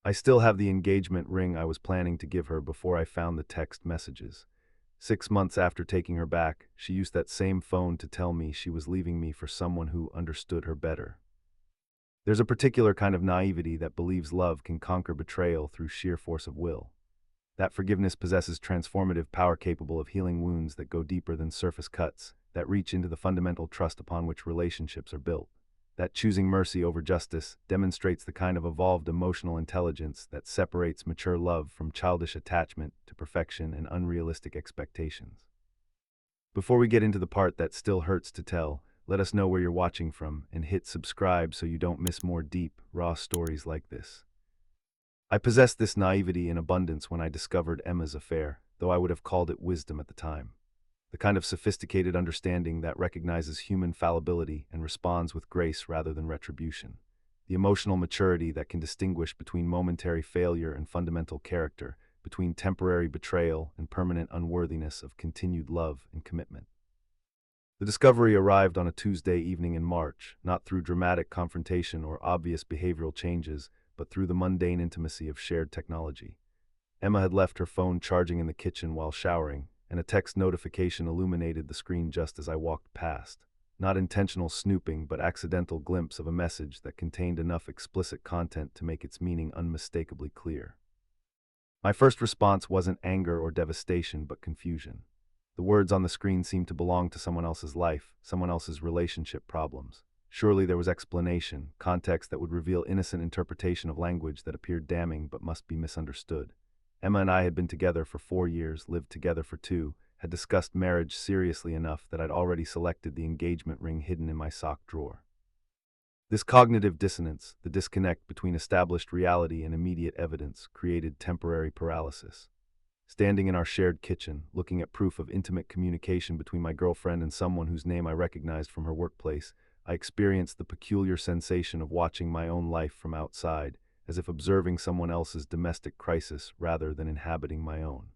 I still have the engagement ring I was planning to give her before I found the text messages. 6 months after taking her back, she used that same phone to tell me she was leaving me for someone who understood her better. There's a particular kind of naivety that believes love can conquer betrayal through sheer force of will. That forgiveness possesses transformative power capable of healing wounds that go deeper than surface cuts, that reach into the fundamental trust upon which relationships are built. That choosing mercy over justice demonstrates the kind of evolved emotional intelligence that separates mature love from childish attachment to perfection and unrealistic expectations. Before we get into the part that still hurts to tell, let us know where you're watching from and hit subscribe so you don't miss more deep, raw stories like this. I possessed this naivety in abundance when I discovered Emma's affair, though I would have called it wisdom at the time. The kind of sophisticated understanding that recognizes human fallibility and responds with grace rather than retribution. The emotional maturity that can distinguish between momentary failure and fundamental character, between temporary betrayal and permanent unworthiness of continued love and commitment. The discovery arrived on a Tuesday evening in March, not through dramatic confrontation or obvious behavioral changes, but through the mundane intimacy of shared technology. Emma had left her phone charging in the kitchen while showering, and a text notification illuminated the screen just as I walked past. Not intentional snooping, but accidental glimpse of a message that contained enough explicit content to make its meaning unmistakably clear. My first response wasn't anger or devastation, but confusion. The words on the screen seemed to belong to someone else's life, someone else's relationship problems. Surely there was explanation, context that would reveal innocent interpretation of language that appeared damning but must be misunderstood. Emma and I had been together for 4 years, lived together for 2, had discussed marriage seriously enough that I'd already selected the engagement ring hidden in my sock drawer. This cognitive dissonance, the disconnect between established reality and immediate evidence, created temporary paralysis. Standing in our shared kitchen, looking at proof of intimate communication between my girlfriend and someone whose name I recognized from her workplace, I experienced the peculiar sensation of watching my own life from outside, as if observing someone else's domestic crisis rather than inhabiting my own.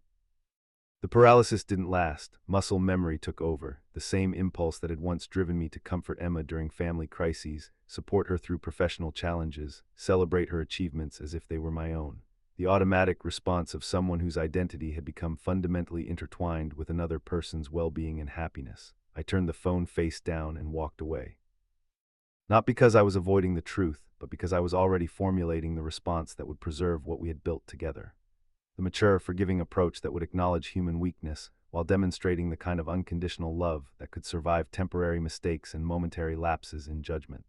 The paralysis didn't last. Muscle memory took over, the same impulse that had once driven me to comfort Emma during family crises, support her through professional challenges, celebrate her achievements as if they were my own. The automatic response of someone whose identity had become fundamentally intertwined with another person's well-being and happiness. I turned the phone face down and walked away. Not because I was avoiding the truth, but because I was already formulating the response that would preserve what we had built together. The mature, forgiving approach that would acknowledge human weakness while demonstrating the kind of unconditional love that could survive temporary mistakes and momentary lapses in judgment.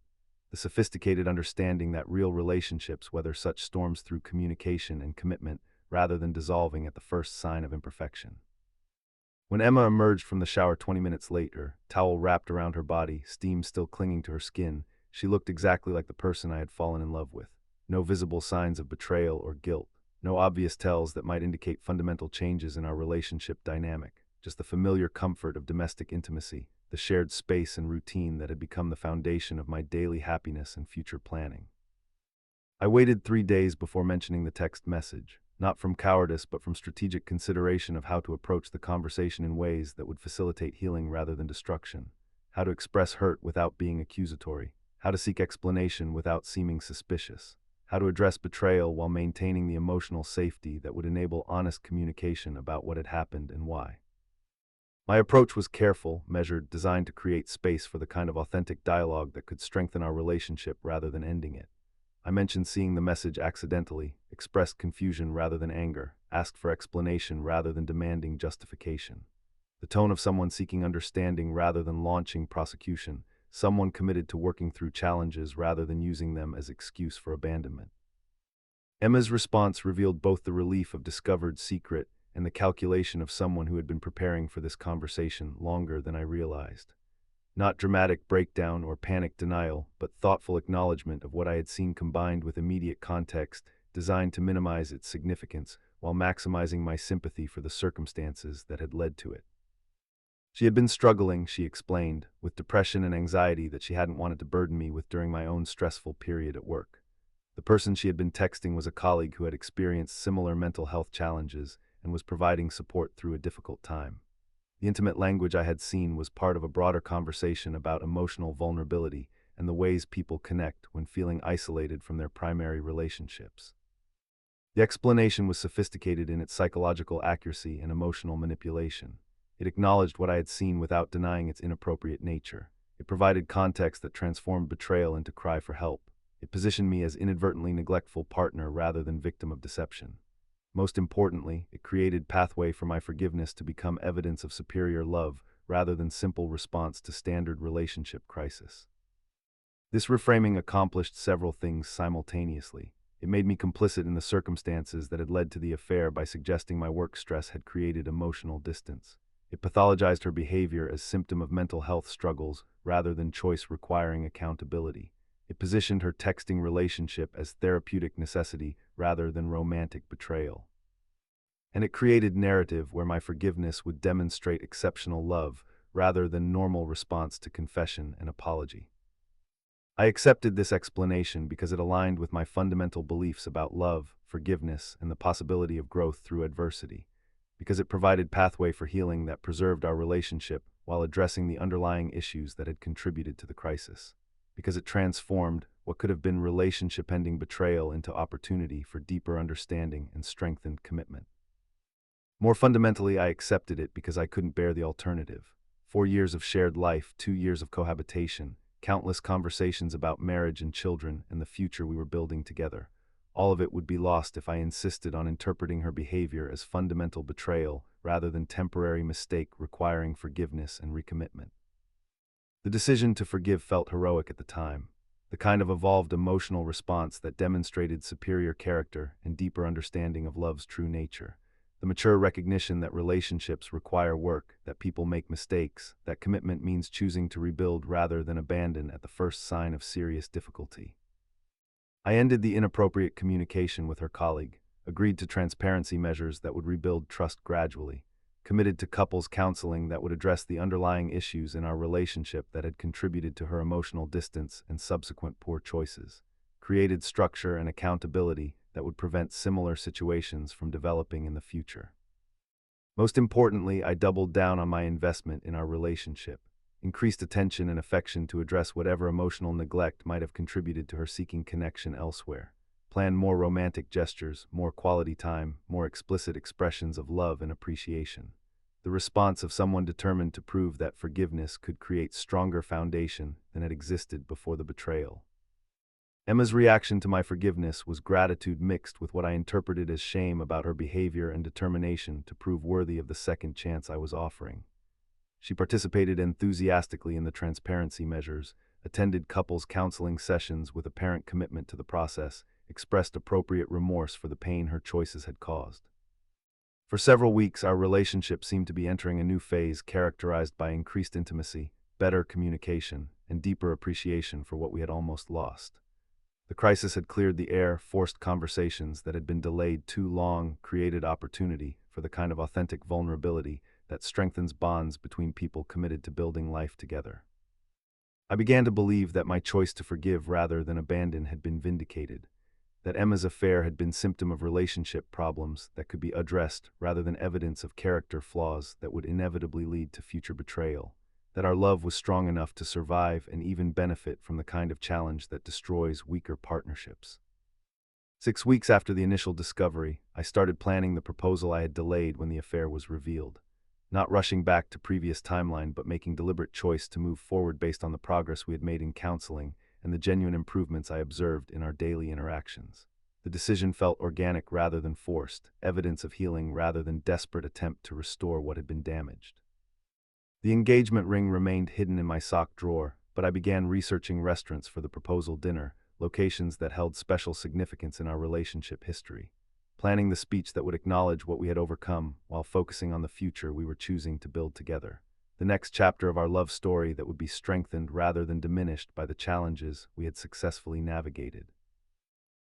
The sophisticated understanding that real relationships weather such storms through communication and commitment rather than dissolving at the first sign of imperfection. When Emma emerged from the shower 20 minutes later, towel wrapped around her body, steam still clinging to her skin, she looked exactly like the person I had fallen in love with. No visible signs of betrayal or guilt, no obvious tells that might indicate fundamental changes in our relationship dynamic, just the familiar comfort of domestic intimacy, the shared space and routine that had become the foundation of my daily happiness and future planning. I waited 3 days before mentioning the text message, not from cowardice but from strategic consideration of how to approach the conversation in ways that would facilitate healing rather than destruction, how to express hurt without being accusatory, how to seek explanation without seeming suspicious, how to address betrayal while maintaining the emotional safety that would enable honest communication about what had happened and why. My approach was careful, measured, designed to create space for the kind of authentic dialogue that could strengthen our relationship rather than ending it. I mentioned seeing the message accidentally, expressed confusion rather than anger, asked for explanation rather than demanding justification. The tone of someone seeking understanding rather than launching prosecution, someone committed to working through challenges rather than using them as excuse for abandonment. Emma's response revealed both the relief of discovered secret and the calculation of someone who had been preparing for this conversation longer than I realized. Not dramatic breakdown or panic denial, but thoughtful acknowledgement of what I had seen combined with immediate context designed to minimize its significance while maximizing my sympathy for the circumstances that had led to it. She had been struggling, she explained, with depression and anxiety that she hadn't wanted to burden me with during my own stressful period at work. The person she had been texting was a colleague who had experienced similar mental health challenges and was providing support through a difficult time. The intimate language I had seen was part of a broader conversation about emotional vulnerability and the ways people connect when feeling isolated from their primary relationships. The explanation was sophisticated in its psychological accuracy and emotional manipulation. It acknowledged what I had seen without denying its inappropriate nature. It provided context that transformed betrayal into cry for help. It positioned me as inadvertently neglectful partner rather than victim of deception. Most importantly, it created pathway for my forgiveness to become evidence of superior love rather than simple response to standard relationship crisis. This reframing accomplished several things simultaneously. It made me complicit in the circumstances that had led to the affair by suggesting my work stress had created emotional distance. It pathologized her behavior as symptom of mental health struggles rather than choice requiring accountability. It positioned her texting relationship as therapeutic necessity rather than romantic betrayal. And it created narrative where my forgiveness would demonstrate exceptional love rather than normal response to confession and apology. I accepted this explanation because it aligned with my fundamental beliefs about love, forgiveness, and the possibility of growth through adversity, because it provided pathway for healing that preserved our relationship while addressing the underlying issues that had contributed to the crisis, because it transformed what could have been relationship-ending betrayal into opportunity for deeper understanding and strengthened commitment. More fundamentally, I accepted it because I couldn't bear the alternative. 4 years of shared life, 2 years of cohabitation, countless conversations about marriage and children and the future we were building together. All of it would be lost if I insisted on interpreting her behavior as fundamental betrayal rather than temporary mistake requiring forgiveness and recommitment. The decision to forgive felt heroic at the time, the kind of evolved emotional response that demonstrated superior character and deeper understanding of love's true nature. The mature recognition that relationships require work, that people make mistakes, that commitment means choosing to rebuild rather than abandon at the first sign of serious difficulty. I ended the inappropriate communication with her colleague, agreed to transparency measures that would rebuild trust gradually, committed to couples counseling that would address the underlying issues in our relationship that had contributed to her emotional distance and subsequent poor choices, created structure and accountability that would prevent similar situations from developing in the future. Most importantly, I doubled down on my investment in our relationship, increased attention and affection to address whatever emotional neglect might have contributed to her seeking connection elsewhere, planned more romantic gestures, more quality time, more explicit expressions of love and appreciation. The response of someone determined to prove that forgiveness could create stronger foundation than had existed before the betrayal. Emma's reaction to my forgiveness was gratitude mixed with what I interpreted as shame about her behavior and determination to prove worthy of the second chance I was offering. She participated enthusiastically in the transparency measures, attended couples counseling sessions with apparent commitment to the process, expressed appropriate remorse for the pain her choices had caused. For several weeks, our relationship seemed to be entering a new phase characterized by increased intimacy, better communication, and deeper appreciation for what we had almost lost. The crisis had cleared the air, forced conversations that had been delayed too long, created opportunity for the kind of authentic vulnerability that strengthens bonds between people committed to building life together. I began to believe that my choice to forgive rather than abandon had been vindicated, that Emma's affair had been symptom of relationship problems that could be addressed rather than evidence of character flaws that would inevitably lead to future betrayal, that our love was strong enough to survive and even benefit from the kind of challenge that destroys weaker partnerships. 6 weeks after the initial discovery, I started planning the proposal I had delayed when the affair was revealed, not rushing back to previous timeline but making deliberate choice to move forward based on the progress we had made in counseling and the genuine improvements I observed in our daily interactions. The decision felt organic rather than forced, evidence of healing rather than desperate attempt to restore what had been damaged. The engagement ring remained hidden in my sock drawer, but I began researching restaurants for the proposal dinner, locations that held special significance in our relationship history, planning the speech that would acknowledge what we had overcome while focusing on the future we were choosing to build together. The next chapter of our love story that would be strengthened rather than diminished by the challenges we had successfully navigated.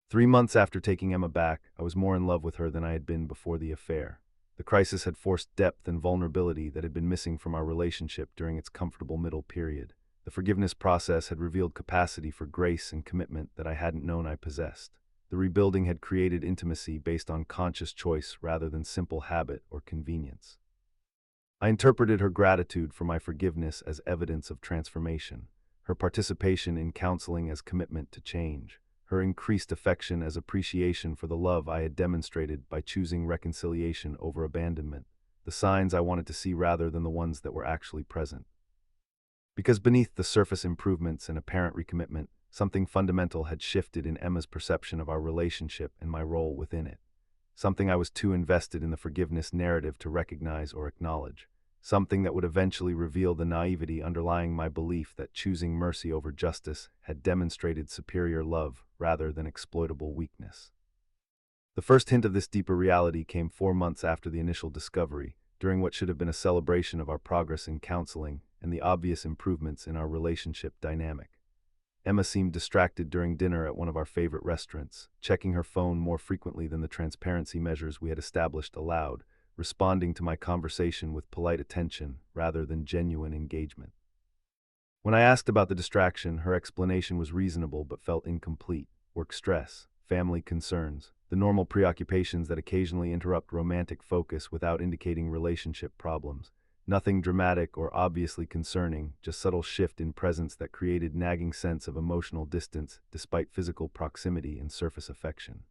3 months after taking Emma back, I was more in love with her than I had been before the affair. The crisis had forced depth and vulnerability that had been missing from our relationship during its comfortable middle period. The forgiveness process had revealed capacity for grace and commitment that I hadn't known I possessed. The rebuilding had created intimacy based on conscious choice rather than simple habit or convenience. I interpreted her gratitude for my forgiveness as evidence of transformation, her participation in counseling as commitment to change, her increased affection as appreciation for the love I had demonstrated by choosing reconciliation over abandonment, the signs I wanted to see rather than the ones that were actually present. Because beneath the surface improvements and apparent recommitment, something fundamental had shifted in Emma's perception of our relationship and my role within it. Something I was too invested in the forgiveness narrative to recognize or acknowledge. Something that would eventually reveal the naivety underlying my belief that choosing mercy over justice had demonstrated superior love rather than exploitable weakness. The first hint of this deeper reality came 4 months after the initial discovery, during what should have been a celebration of our progress in counseling and the obvious improvements in our relationship dynamic. Emma seemed distracted during dinner at one of our favorite restaurants, checking her phone more frequently than the transparency measures we had established allowed, responding to my conversation with polite attention rather than genuine engagement. When I asked about the distraction, her explanation was reasonable but felt incomplete. Work stress, family concerns, the normal preoccupations that occasionally interrupt romantic focus without indicating relationship problems. Nothing dramatic or obviously concerning, just subtle shift in presence that created nagging sense of emotional distance despite physical proximity and surface affection.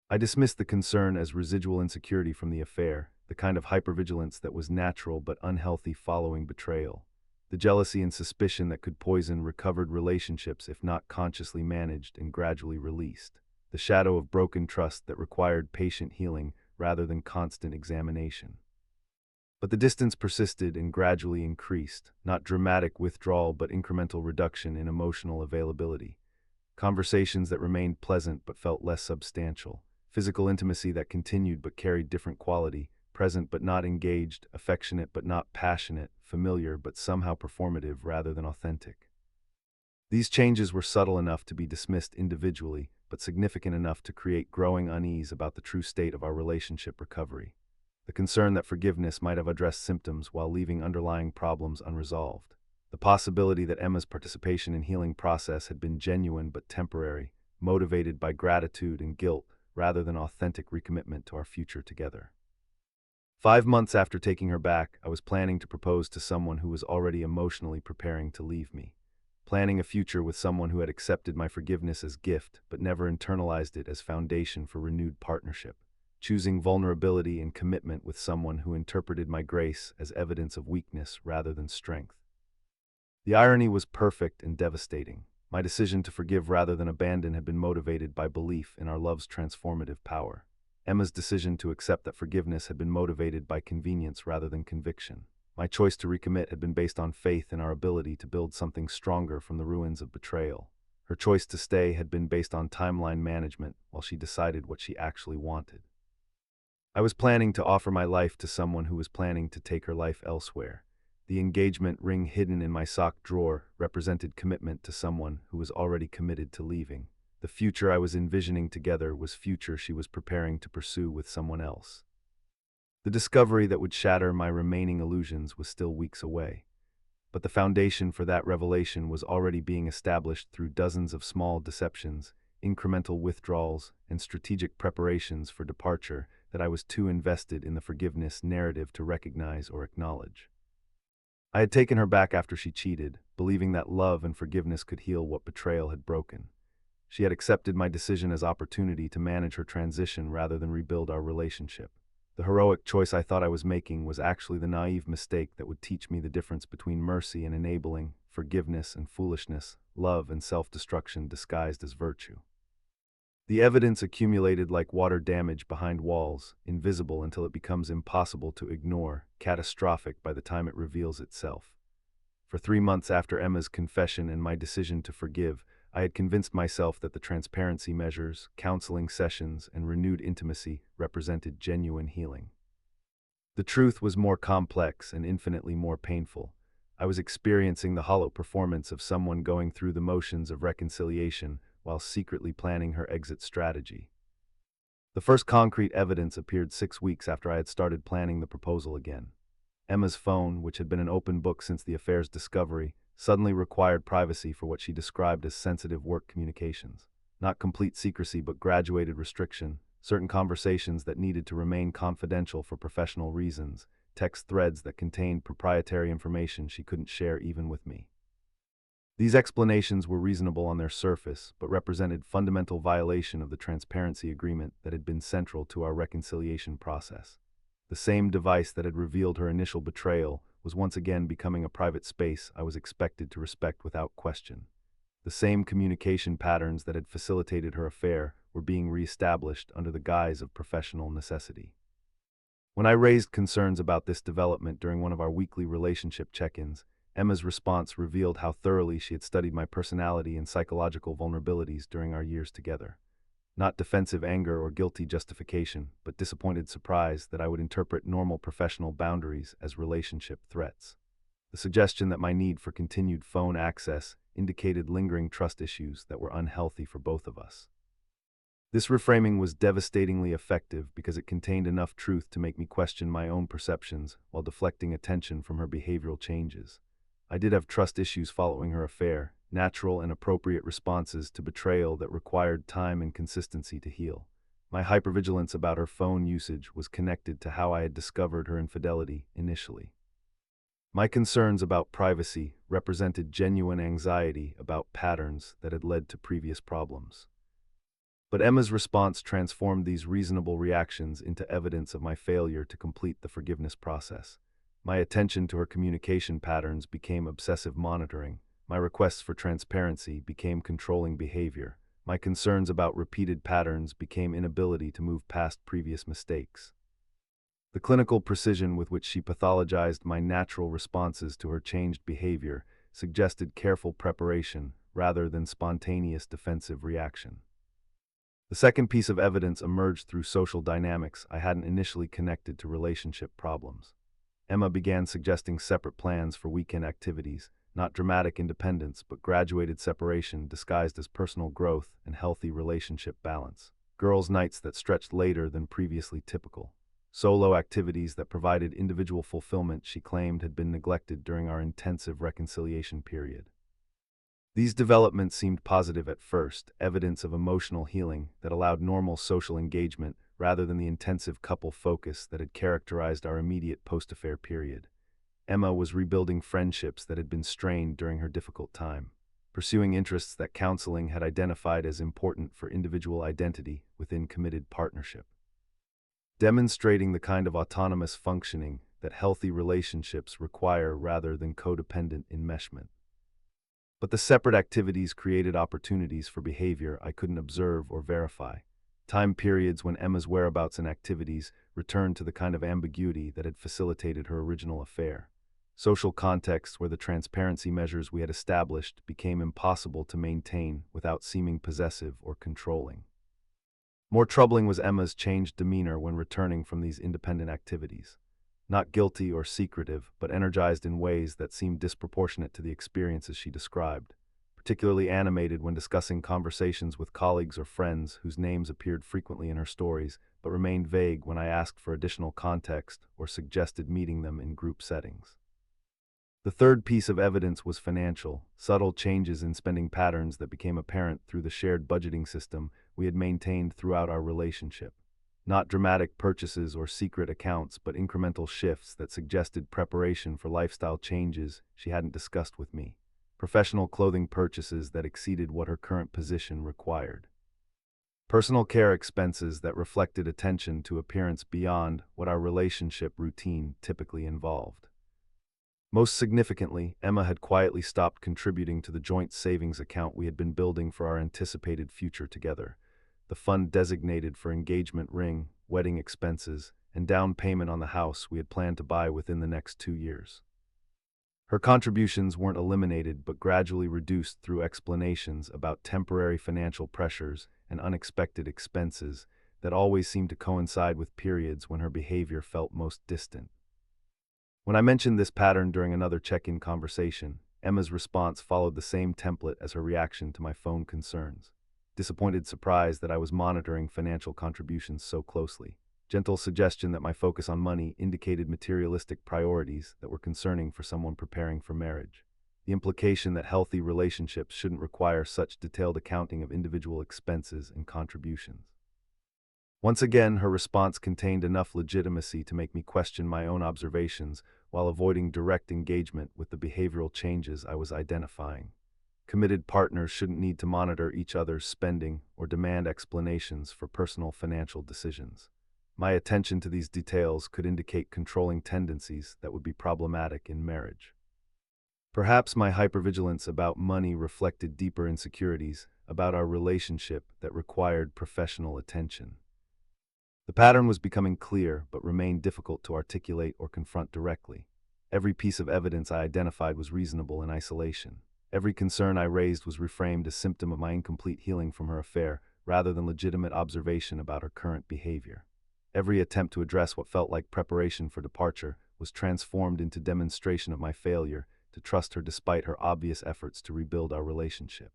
I dismissed the concern as residual insecurity from the affair, the kind of hypervigilance that was natural but unhealthy following betrayal. The jealousy and suspicion that could poison recovered relationships if not consciously managed and gradually released. The shadow of broken trust that required patient healing rather than constant examination. But the distance persisted and gradually increased, not dramatic withdrawal but incremental reduction in emotional availability. Conversations that remained pleasant but felt less substantial. Physical intimacy that continued but carried different quality, present but not engaged, affectionate but not passionate, familiar but somehow performative rather than authentic. These changes were subtle enough to be dismissed individually, but significant enough to create growing unease about the true state of our relationship recovery. The concern that forgiveness might have addressed symptoms while leaving underlying problems unresolved. The possibility that Emma's participation in healing process had been genuine but temporary, motivated by gratitude and guilt rather than authentic recommitment to our future together. 5 months after taking her back, I was planning to propose to someone who was already emotionally preparing to leave me. Planning a future with someone who had accepted my forgiveness as gift but never internalized it as foundation for renewed partnership. Choosing vulnerability and commitment with someone who interpreted my grace as evidence of weakness rather than strength. The irony was perfect and devastating. My decision to forgive rather than abandon had been motivated by belief in our love's transformative power. Emma's decision to accept that forgiveness had been motivated by convenience rather than conviction. My choice to recommit had been based on faith in our ability to build something stronger from the ruins of betrayal. Her choice to stay had been based on timeline management while she decided what she actually wanted. I was planning to offer my life to someone who was planning to take her life elsewhere. The engagement ring hidden in my sock drawer represented commitment to someone who was already committed to leaving. The future I was envisioning together was future she was preparing to pursue with someone else. The discovery that would shatter my remaining illusions was still weeks away. But the foundation for that revelation was already being established through dozens of small deceptions, incremental withdrawals, and strategic preparations for departure that I was too invested in the forgiveness narrative to recognize or acknowledge. I had taken her back after she cheated, believing that love and forgiveness could heal what betrayal had broken. She had accepted my decision as opportunity to manage her transition rather than rebuild our relationship. The heroic choice I thought I was making was actually the naive mistake that would teach me the difference between mercy and enabling, forgiveness and foolishness, love and self-destruction disguised as virtue. The evidence accumulated like water damage behind walls, invisible until it becomes impossible to ignore, catastrophic by the time it reveals itself. For 3 months after Emma's confession and my decision to forgive, I had convinced myself that the transparency measures, counseling sessions, and renewed intimacy represented genuine healing. The truth was more complex and infinitely more painful. I was experiencing the hollow performance of someone going through the motions of reconciliation while secretly planning her exit strategy. The first concrete evidence appeared 6 weeks after I had started planning the proposal again. Emma's phone, which had been an open book since the affair's discovery, suddenly required privacy for what she described as sensitive work communications. Not complete secrecy, but graduated restriction, certain conversations that needed to remain confidential for professional reasons, text threads that contained proprietary information she couldn't share even with me. These explanations were reasonable on their surface, but represented fundamental violation of the transparency agreement that had been central to our reconciliation process. The same device that had revealed her initial betrayal was once again becoming a private space I was expected to respect without question. The same communication patterns that had facilitated her affair were being reestablished under the guise of professional necessity. When I raised concerns about this development during one of our weekly relationship check-ins, Emma's response revealed how thoroughly she had studied my personality and psychological vulnerabilities during our years together. Not defensive anger or guilty justification, but disappointed surprise that I would interpret normal professional boundaries as relationship threats. The suggestion that my need for continued phone access indicated lingering trust issues that were unhealthy for both of us. This reframing was devastatingly effective because it contained enough truth to make me question my own perceptions while deflecting attention from her behavioral changes. I did have trust issues following her affair, natural and appropriate responses to betrayal that required time and consistency to heal. My hypervigilance about her phone usage was connected to how I had discovered her infidelity initially. My concerns about privacy represented genuine anxiety about patterns that had led to previous problems. But Emma's response transformed these reasonable reactions into evidence of my failure to complete the forgiveness process. My attention to her communication patterns became obsessive monitoring. My requests for transparency became controlling behavior. My concerns about repeated patterns became inability to move past previous mistakes. The clinical precision with which she pathologized my natural responses to her changed behavior suggested careful preparation rather than spontaneous defensive reaction. The second piece of evidence emerged through social dynamics I hadn't initially connected to relationship problems. Emma began suggesting separate plans for weekend activities, not dramatic independence but graduated separation disguised as personal growth and healthy relationship balance. Girls' nights that stretched later than previously typical. Solo activities that provided individual fulfillment she claimed had been neglected during our intensive reconciliation period. These developments seemed positive at first, evidence of emotional healing that allowed normal social engagement rather than the intensive couple focus that had characterized our immediate post-affair period. Emma was rebuilding friendships that had been strained during her difficult time, pursuing interests that counseling had identified as important for individual identity within committed partnership, demonstrating the kind of autonomous functioning that healthy relationships require rather than codependent enmeshment. But the separate activities created opportunities for behavior I couldn't observe or verify. Time periods when Emma's whereabouts and activities returned to the kind of ambiguity that had facilitated her original affair. Social contexts where the transparency measures we had established became impossible to maintain without seeming possessive or controlling. More troubling was Emma's changed demeanor when returning from these independent activities. Not guilty or secretive, but energized in ways that seemed disproportionate to the experiences she described, particularly animated when discussing conversations with colleagues or friends whose names appeared frequently in her stories, but remained vague when I asked for additional context or suggested meeting them in group settings. The third piece of evidence was financial, subtle changes in spending patterns that became apparent through the shared budgeting system we had maintained throughout our relationship. Not dramatic purchases or secret accounts, but incremental shifts that suggested preparation for lifestyle changes she hadn't discussed with me. Professional clothing purchases that exceeded what her current position required. Personal care expenses that reflected attention to appearance beyond what our relationship routine typically involved. Most significantly, Emma had quietly stopped contributing to the joint savings account we had been building for our anticipated future together. The fund designated for engagement ring, wedding expenses, and down payment on the house we had planned to buy within the next 2 years. Her contributions weren't eliminated but gradually reduced through explanations about temporary financial pressures and unexpected expenses that always seemed to coincide with periods when her behavior felt most distant. When I mentioned this pattern during another check-in conversation, Emma's response followed the same template as her reaction to my phone concerns. Disappointed surprise that I was monitoring financial contributions so closely. Gentle suggestion that my focus on money indicated materialistic priorities that were concerning for someone preparing for marriage. The implication that healthy relationships shouldn't require such detailed accounting of individual expenses and contributions. Once again, her response contained enough legitimacy to make me question my own observations while avoiding direct engagement with the behavioral changes I was identifying. Committed partners shouldn't need to monitor each other's spending or demand explanations for personal financial decisions. My attention to these details could indicate controlling tendencies that would be problematic in marriage. Perhaps my hypervigilance about money reflected deeper insecurities about our relationship that required professional attention. The pattern was becoming clear, but remained difficult to articulate or confront directly. Every piece of evidence I identified was reasonable in isolation. Every concern I raised was reframed as symptom of my incomplete healing from her affair, rather than legitimate observation about her current behavior. Every attempt to address what felt like preparation for departure was transformed into demonstration of my failure to trust her despite her obvious efforts to rebuild our relationship.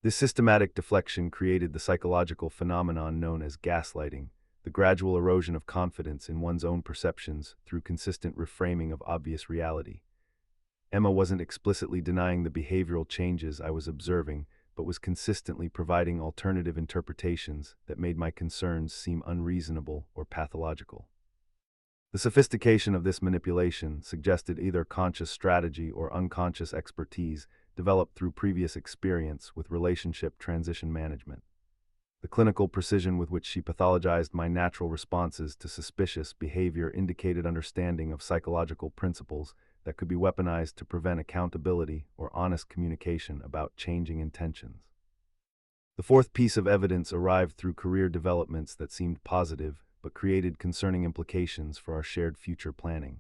This systematic deflection created the psychological phenomenon known as gaslighting, the gradual erosion of confidence in one's own perceptions through consistent reframing of obvious reality. Emma wasn't explicitly denying the behavioral changes I was observing, but was consistently providing alternative interpretations that made my concerns seem unreasonable or pathological. The sophistication of this manipulation suggested either conscious strategy or unconscious expertise developed through previous experience with relationship transition management. The clinical precision with which she pathologized my natural responses to suspicious behavior indicated understanding of psychological principles that could be weaponized to prevent accountability or honest communication about changing intentions. The fourth piece of evidence arrived through career developments that seemed positive but created concerning implications for our shared future planning.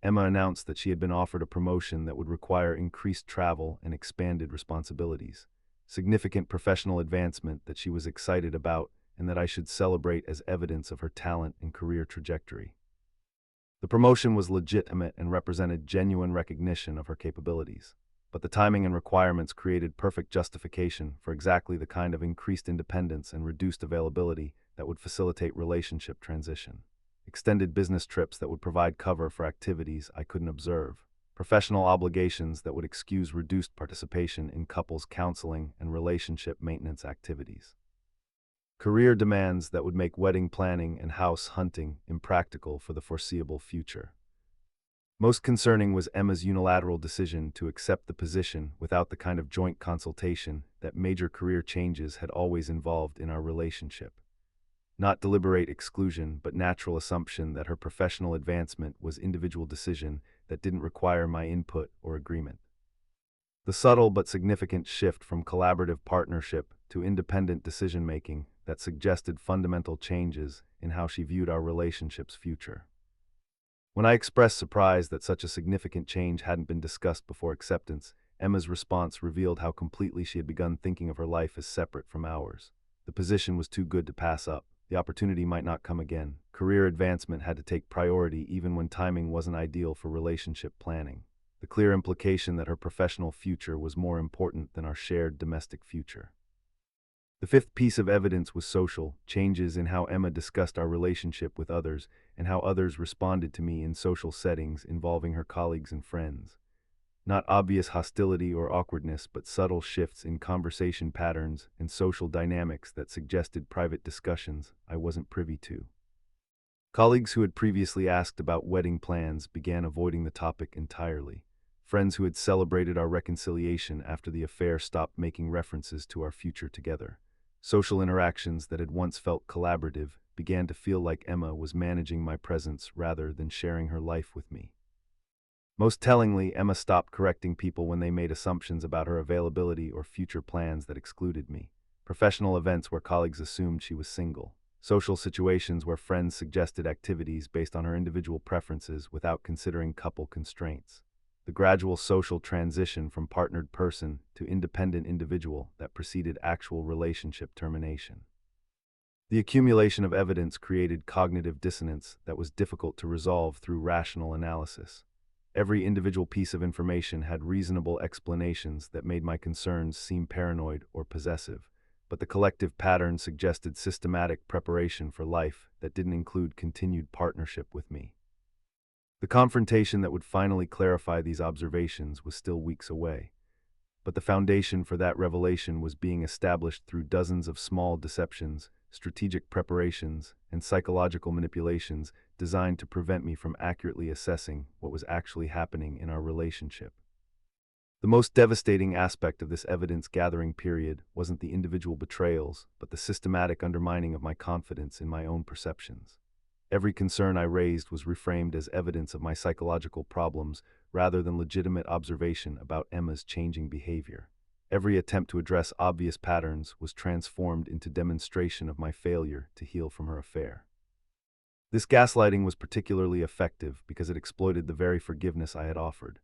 Emma announced that she had been offered a promotion that would require increased travel and expanded responsibilities, significant professional advancement that she was excited about and that I should celebrate as evidence of her talent and career trajectory. The promotion was legitimate and represented genuine recognition of her capabilities, but the timing and requirements created perfect justification for exactly the kind of increased independence and reduced availability that would facilitate relationship transition. Extended business trips that would provide cover for activities I couldn't observe. Professional obligations that would excuse reduced participation in couples counseling and relationship maintenance activities. Career demands that would make wedding planning and house hunting impractical for the foreseeable future. Most concerning was Emma's unilateral decision to accept the position without the kind of joint consultation that major career changes had always involved in our relationship. Not deliberate exclusion, but natural assumption that her professional advancement was individual decision that didn't require my input or agreement. The subtle but significant shift from collaborative partnership to independent decision-making that suggested fundamental changes in how she viewed our relationship's future. When I expressed surprise that such a significant change hadn't been discussed before acceptance, Emma's response revealed how completely she had begun thinking of her life as separate from ours. The position was too good to pass up. The opportunity might not come again. Career advancement had to take priority even when timing wasn't ideal for relationship planning. The clear implication that her professional future was more important than our shared domestic future. The fifth piece of evidence was social, changes in how Emma discussed our relationship with others and how others responded to me in social settings involving her colleagues and friends. Not obvious hostility or awkwardness, but subtle shifts in conversation patterns and social dynamics that suggested private discussions I wasn't privy to. Colleagues who had previously asked about wedding plans began avoiding the topic entirely. Friends who had celebrated our reconciliation after the affair stopped making references to our future together. Social interactions that had once felt collaborative began to feel like Emma was managing my presence rather than sharing her life with me. Most tellingly, Emma stopped correcting people when they made assumptions about her availability or future plans that excluded me. Professional events where colleagues assumed she was single. Social situations where friends suggested activities based on her individual preferences without considering couple constraints. The gradual social transition from partnered person to independent individual that preceded actual relationship termination. The accumulation of evidence created cognitive dissonance that was difficult to resolve through rational analysis. Every individual piece of information had reasonable explanations that made my concerns seem paranoid or possessive, but the collective pattern suggested systematic preparation for life that didn't include continued partnership with me. The confrontation that would finally clarify these observations was still weeks away, but the foundation for that revelation was being established through dozens of small deceptions, strategic preparations, and psychological manipulations designed to prevent me from accurately assessing what was actually happening in our relationship. The most devastating aspect of this evidence-gathering period wasn't the individual betrayals, but the systematic undermining of my confidence in my own perceptions. Every concern I raised was reframed as evidence of my psychological problems rather than legitimate observation about Emma's changing behavior. Every attempt to address obvious patterns was transformed into demonstration of my failure to heal from her affair. This gaslighting was particularly effective because it exploited the very forgiveness I had offered.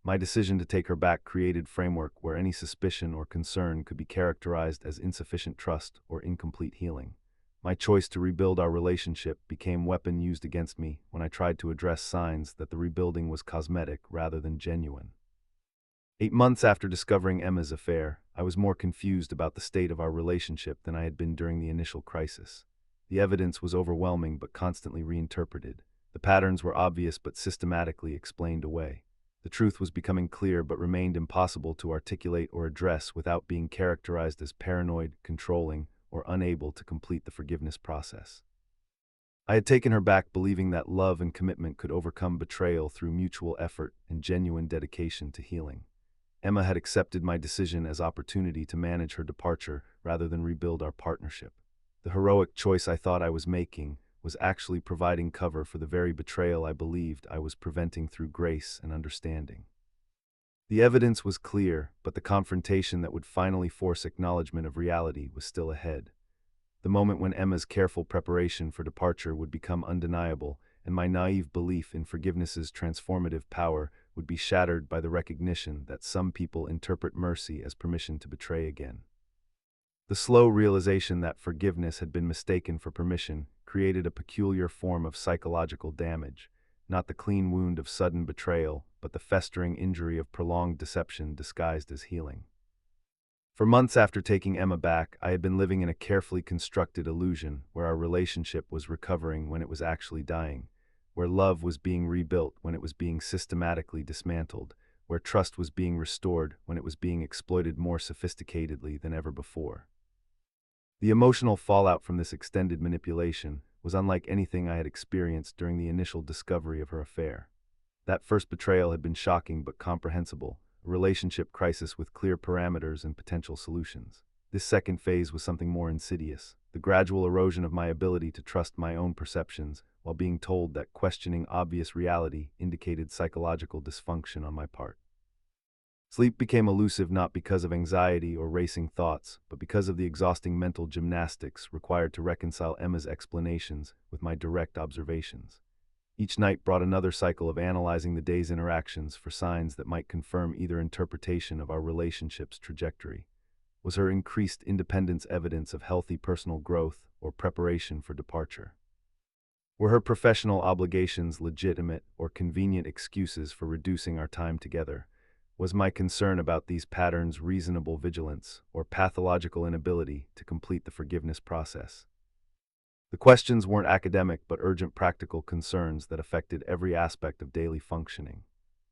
My decision to take her back created framework where any suspicion or concern could be characterized as insufficient trust or incomplete healing. My choice to rebuild our relationship became weapon used against me when I tried to address signs that the rebuilding was cosmetic rather than genuine. 8 months after discovering Emma's affair, I was more confused about the state of our relationship than I had been during the initial crisis. The evidence was overwhelming but constantly reinterpreted. The patterns were obvious but systematically explained away. The truth was becoming clear but remained impossible to articulate or address without being characterized as paranoid, controlling, or unable to complete the forgiveness process. I had taken her back believing that love and commitment could overcome betrayal through mutual effort and genuine dedication to healing. Emma had accepted my decision as opportunity to manage her departure rather than rebuild our partnership. The heroic choice I thought I was making was actually providing cover for the very betrayal I believed I was preventing through grace and understanding. The evidence was clear, but the confrontation that would finally force acknowledgement of reality was still ahead. The moment when Emma's careful preparation for departure would become undeniable, and my naive belief in forgiveness's transformative power would be shattered by the recognition that some people interpret mercy as permission to betray again. The slow realization that forgiveness had been mistaken for permission created a peculiar form of psychological damage, not the clean wound of sudden betrayal, but the festering injury of prolonged deception disguised as healing. For months after taking Emma back, I had been living in a carefully constructed illusion where our relationship was recovering when it was actually dying, where love was being rebuilt when it was being systematically dismantled, where trust was being restored when it was being exploited more sophisticatedly than ever before. The emotional fallout from this extended manipulation was unlike anything I had experienced during the initial discovery of her affair. That first betrayal had been shocking but comprehensible, a relationship crisis with clear parameters and potential solutions. This second phase was something more insidious, the gradual erosion of my ability to trust my own perceptions while being told that questioning obvious reality indicated psychological dysfunction on my part. Sleep became elusive not because of anxiety or racing thoughts, but because of the exhausting mental gymnastics required to reconcile Emma's explanations with my direct observations. Each night brought another cycle of analyzing the day's interactions for signs that might confirm either interpretation of our relationship's trajectory. Was her increased independence evidence of healthy personal growth or preparation for departure? Were her professional obligations legitimate or convenient excuses for reducing our time together? Was my concern about these patterns reasonable vigilance or pathological inability to complete the forgiveness process? The questions weren't academic but urgent practical concerns that affected every aspect of daily functioning.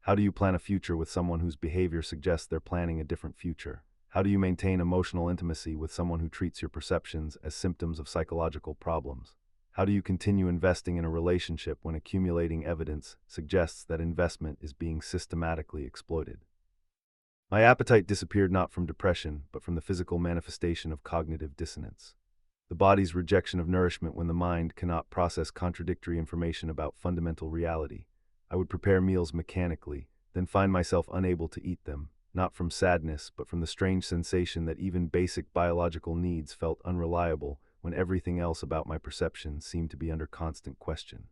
How do you plan a future with someone whose behavior suggests they're planning a different future? How do you maintain emotional intimacy with someone who treats your perceptions as symptoms of psychological problems? How do you continue investing in a relationship when accumulating evidence suggests that investment is being systematically exploited? My appetite disappeared not from depression, but from the physical manifestation of cognitive dissonance. The body's rejection of nourishment when the mind cannot process contradictory information about fundamental reality. I would prepare meals mechanically, then find myself unable to eat them, not from sadness, but from the strange sensation that even basic biological needs felt unreliable when everything else about my perception seemed to be under constant question.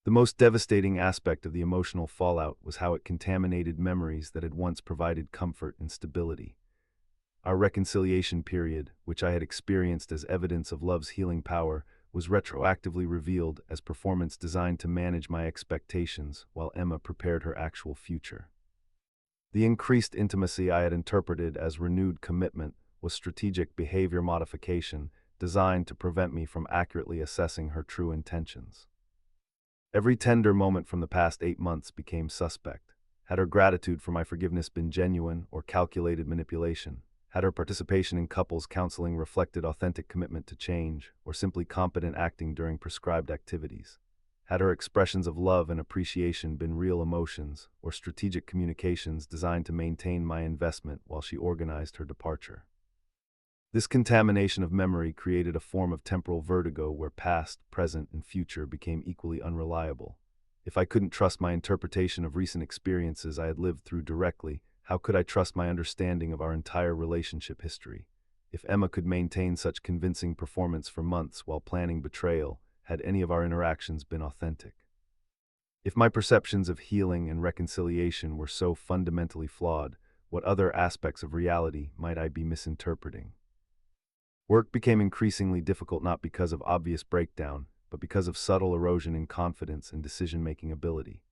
The most devastating aspect of the emotional fallout was how it contaminated memories that had once provided comfort and stability. Our reconciliation period, which I had experienced as evidence of love's healing power, was retroactively revealed as performance designed to manage my expectations while Emma prepared her actual future. The increased intimacy I had interpreted as renewed commitment was strategic behavior modification designed to prevent me from accurately assessing her true intentions. Every tender moment from the past 8 months became suspect. Had her gratitude for my forgiveness been genuine or calculated manipulation? Had her participation in couples counseling reflected authentic commitment to change or simply competent acting during prescribed activities? Had her expressions of love and appreciation been real emotions, or strategic communications designed to maintain my investment while she organized her departure? This contamination of memory created a form of temporal vertigo where past, present, and future became equally unreliable. If I couldn't trust my interpretation of recent experiences I had lived through directly, how could I trust my understanding of our entire relationship history? If Emma could maintain such convincing performance for months while planning betrayal, had any of our interactions been authentic? If my perceptions of healing and reconciliation were so fundamentally flawed, what other aspects of reality might I be misinterpreting? Work became increasingly difficult not because of obvious breakdown, but because of subtle erosion in confidence and decision-making ability.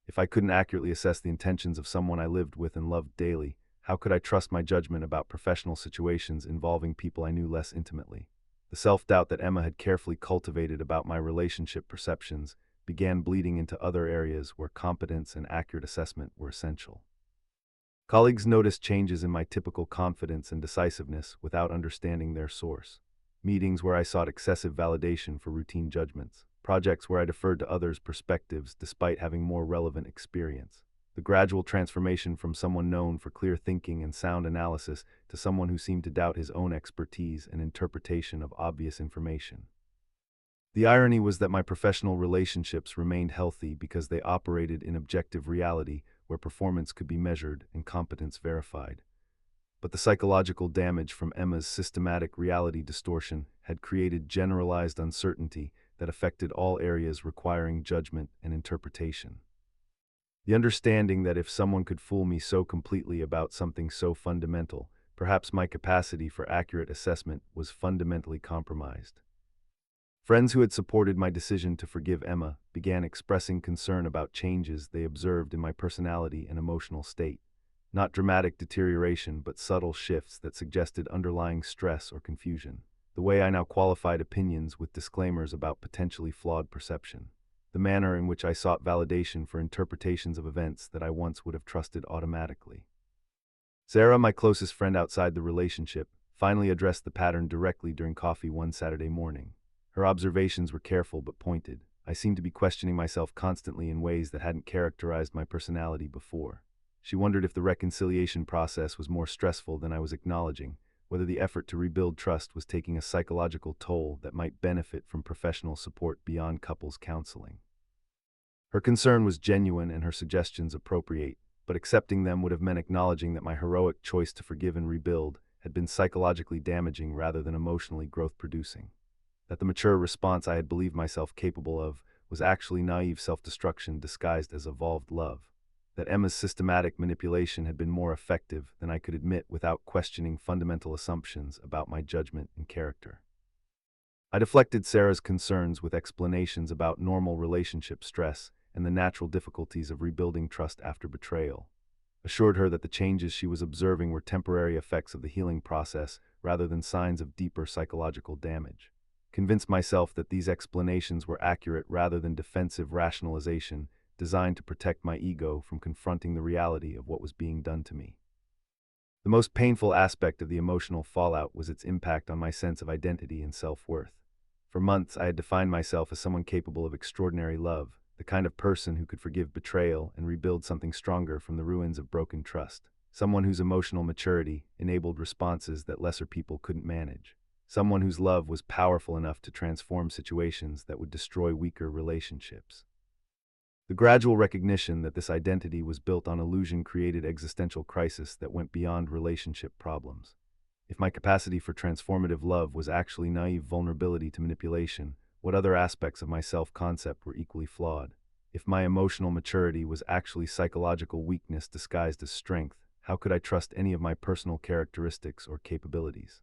If I couldn't accurately assess the intentions of someone I lived with and loved daily, how could I trust my judgment about professional situations involving people I knew less intimately? The self-doubt that Emma had carefully cultivated about my relationship perceptions began bleeding into other areas where competence and accurate assessment were essential. Colleagues noticed changes in my typical confidence and decisiveness without understanding their source. Meetings where I sought excessive validation for routine judgments. Projects where I deferred to others' perspectives despite having more relevant experience. The gradual transformation from someone known for clear thinking and sound analysis to someone who seemed to doubt his own expertise and interpretation of obvious information. The irony was that my professional relationships remained healthy because they operated in objective reality where performance could be measured and competence verified. But the psychological damage from Emma's systematic reality distortion had created generalized uncertainty that affected all areas requiring judgment and interpretation. The understanding that if someone could fool me so completely about something so fundamental, perhaps my capacity for accurate assessment was fundamentally compromised. Friends who had supported my decision to forgive Emma began expressing concern about changes they observed in my personality and emotional state. Not dramatic deterioration, but subtle shifts that suggested underlying stress or confusion. The way I now qualified opinions with disclaimers about potentially flawed perception. The manner in which I sought validation for interpretations of events that I once would have trusted automatically. Sarah, my closest friend outside the relationship, finally addressed the pattern directly during coffee one Saturday morning. Her observations were careful but pointed. I seemed to be questioning myself constantly in ways that hadn't characterized my personality before. She wondered if the reconciliation process was more stressful than I was acknowledging, whether the effort to rebuild trust was taking a psychological toll that might benefit from professional support beyond couples counseling. Her concern was genuine and her suggestions appropriate, but accepting them would have meant acknowledging that my heroic choice to forgive and rebuild had been psychologically damaging rather than emotionally growth-producing. That the mature response I had believed myself capable of was actually naive self-destruction disguised as evolved love. That Emma's systematic manipulation had been more effective than I could admit without questioning fundamental assumptions about my judgment and character. I deflected Sarah's concerns with explanations about normal relationship stress and the natural difficulties of rebuilding trust after betrayal. Assured her that the changes she was observing were temporary effects of the healing process rather than signs of deeper psychological damage. Convinced myself that these explanations were accurate rather than defensive rationalization designed to protect my ego from confronting the reality of what was being done to me. The most painful aspect of the emotional fallout was its impact on my sense of identity and self-worth. For months, I had defined myself as someone capable of extraordinary love, the kind of person who could forgive betrayal and rebuild something stronger from the ruins of broken trust. Someone whose emotional maturity enabled responses that lesser people couldn't manage. Someone whose love was powerful enough to transform situations that would destroy weaker relationships. The gradual recognition that this identity was built on illusion created existential crisis that went beyond relationship problems. If my capacity for transformative love was actually naive vulnerability to manipulation, what other aspects of my self-concept were equally flawed? If my emotional maturity was actually psychological weakness disguised as strength, how could I trust any of my personal characteristics or capabilities?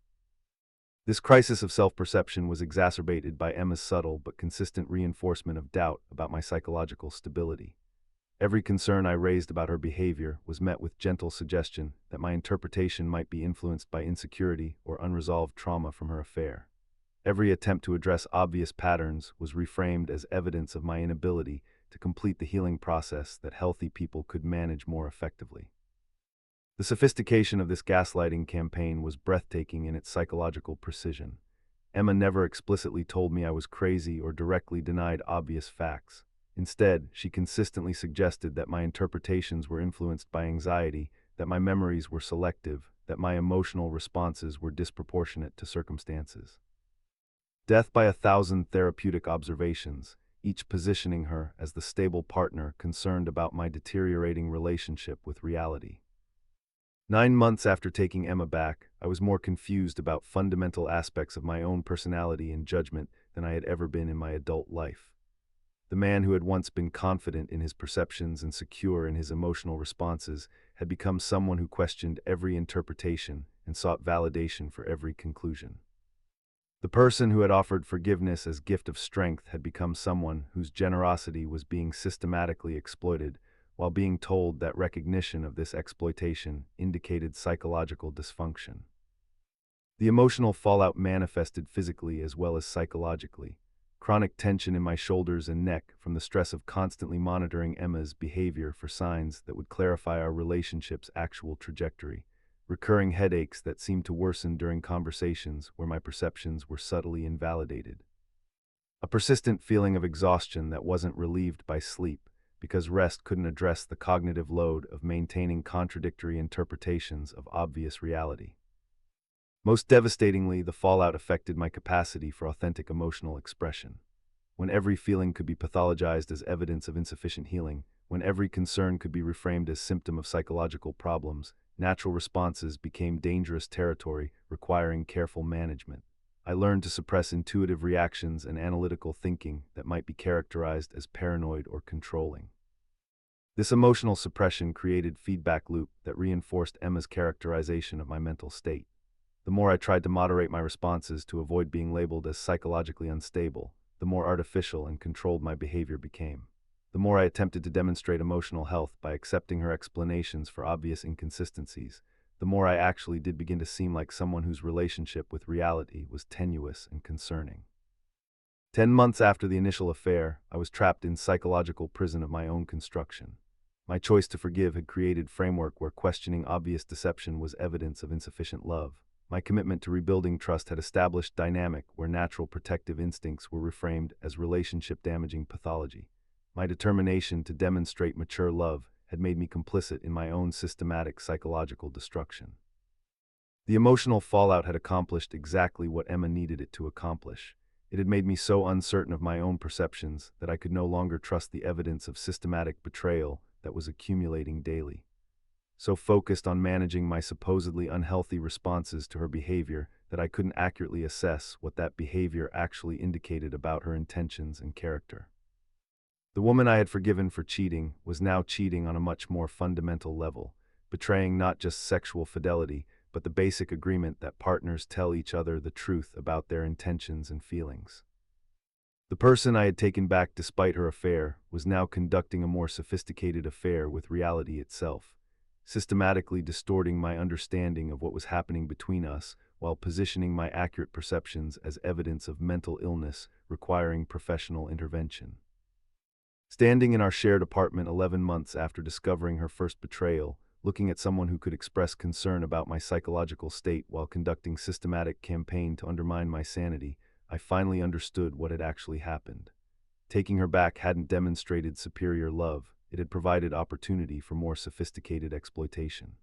This crisis of self-perception was exacerbated by Emma's subtle but consistent reinforcement of doubt about my psychological stability. Every concern I raised about her behavior was met with gentle suggestion that my interpretation might be influenced by insecurity or unresolved trauma from her affair. Every attempt to address obvious patterns was reframed as evidence of my inability to complete the healing process that healthy people could manage more effectively. The sophistication of this gaslighting campaign was breathtaking in its psychological precision. Emma never explicitly told me I was crazy or directly denied obvious facts. Instead, she consistently suggested that my interpretations were influenced by anxiety, that my memories were selective, that my emotional responses were disproportionate to circumstances. Death by 1,000 therapeutic observations, each positioning her as the stable partner concerned about my deteriorating relationship with reality. 9 months after taking Emma back, I was more confused about fundamental aspects of my own personality and judgment than I had ever been in my adult life. The man who had once been confident in his perceptions and secure in his emotional responses had become someone who questioned every interpretation and sought validation for every conclusion. The person who had offered forgiveness as gift of strength had become someone whose generosity was being systematically exploited, while being told that recognition of this exploitation indicated psychological dysfunction. The emotional fallout manifested physically as well as psychologically. Chronic tension in my shoulders and neck from the stress of constantly monitoring Emma's behavior for signs that would clarify our relationship's actual trajectory. Recurring headaches that seemed to worsen during conversations where my perceptions were subtly invalidated. A persistent feeling of exhaustion that wasn't relieved by sleep, because rest couldn't address the cognitive load of maintaining contradictory interpretations of obvious reality. Most devastatingly, the fallout affected my capacity for authentic emotional expression. When every feeling could be pathologized as evidence of insufficient healing, when every concern could be reframed as symptom of psychological problems, natural responses became dangerous territory requiring careful management. I learned to suppress intuitive reactions and analytical thinking that might be characterized as paranoid or controlling. This emotional suppression created feedback loop that reinforced Emma's characterization of my mental state. The more I tried to moderate my responses to avoid being labeled as psychologically unstable, the more artificial and controlled my behavior became. The more I attempted to demonstrate emotional health by accepting her explanations for obvious inconsistencies, the more I actually did begin to seem like someone whose relationship with reality was tenuous and concerning. 10 months after the initial affair, I was trapped in psychological prison of my own construction. My choice to forgive had created framework where questioning obvious deception was evidence of insufficient love. My commitment to rebuilding trust had established dynamic where natural protective instincts were reframed as relationship-damaging pathology. My determination to demonstrate mature love had made me complicit in my own systematic psychological destruction. The emotional fallout had accomplished exactly what Emma needed it to accomplish. It had made me so uncertain of my own perceptions that I could no longer trust the evidence of systematic betrayal that was accumulating daily. So focused on managing my supposedly unhealthy responses to her behavior that I couldn't accurately assess what that behavior actually indicated about her intentions and character. The woman I had forgiven for cheating was now cheating on a much more fundamental level, betraying not just sexual fidelity, but the basic agreement that partners tell each other the truth about their intentions and feelings. The person I had taken back despite her affair was now conducting a more sophisticated affair with reality itself, systematically distorting my understanding of what was happening between us while positioning my accurate perceptions as evidence of mental illness requiring professional intervention. Standing in our shared apartment 11 months after discovering her first betrayal, looking at someone who could express concern about my psychological state while conducting systematic campaign to undermine my sanity, I finally understood what had actually happened. Taking her back hadn't demonstrated superior love, it had provided opportunity for more sophisticated exploitation.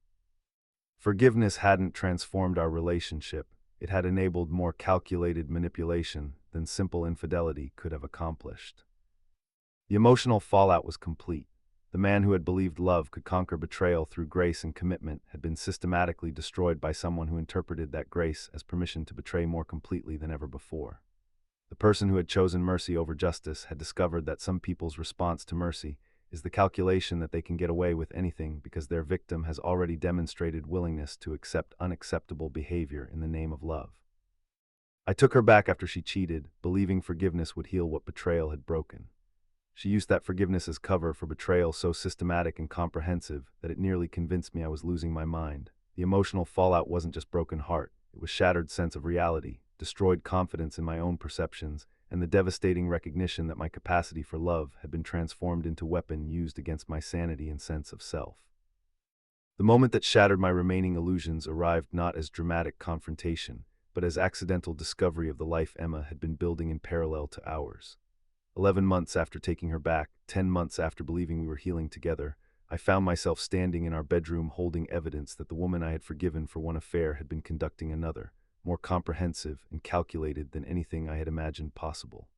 Forgiveness hadn't transformed our relationship, it had enabled more calculated manipulation than simple infidelity could have accomplished. The emotional fallout was complete. The man who had believed love could conquer betrayal through grace and commitment had been systematically destroyed by someone who interpreted that grace as permission to betray more completely than ever before. The person who had chosen mercy over justice had discovered that some people's response to mercy is the calculation that they can get away with anything because their victim has already demonstrated willingness to accept unacceptable behavior in the name of love. I took her back after she cheated, believing forgiveness would heal what betrayal had broken. She used that forgiveness as cover for betrayal so systematic and comprehensive that it nearly convinced me I was losing my mind. The emotional fallout wasn't just broken heart, it was shattered sense of reality, destroyed confidence in my own perceptions, and the devastating recognition that my capacity for love had been transformed into a weapon used against my sanity and sense of self. The moment that shattered my remaining illusions arrived not as dramatic confrontation, but as accidental discovery of the life Emma had been building in parallel to ours. 11 months after taking her back, 10 months after believing we were healing together, I found myself standing in our bedroom holding evidence that the woman I had forgiven for one affair had been conducting another, more comprehensive and calculated than anything I had imagined possible.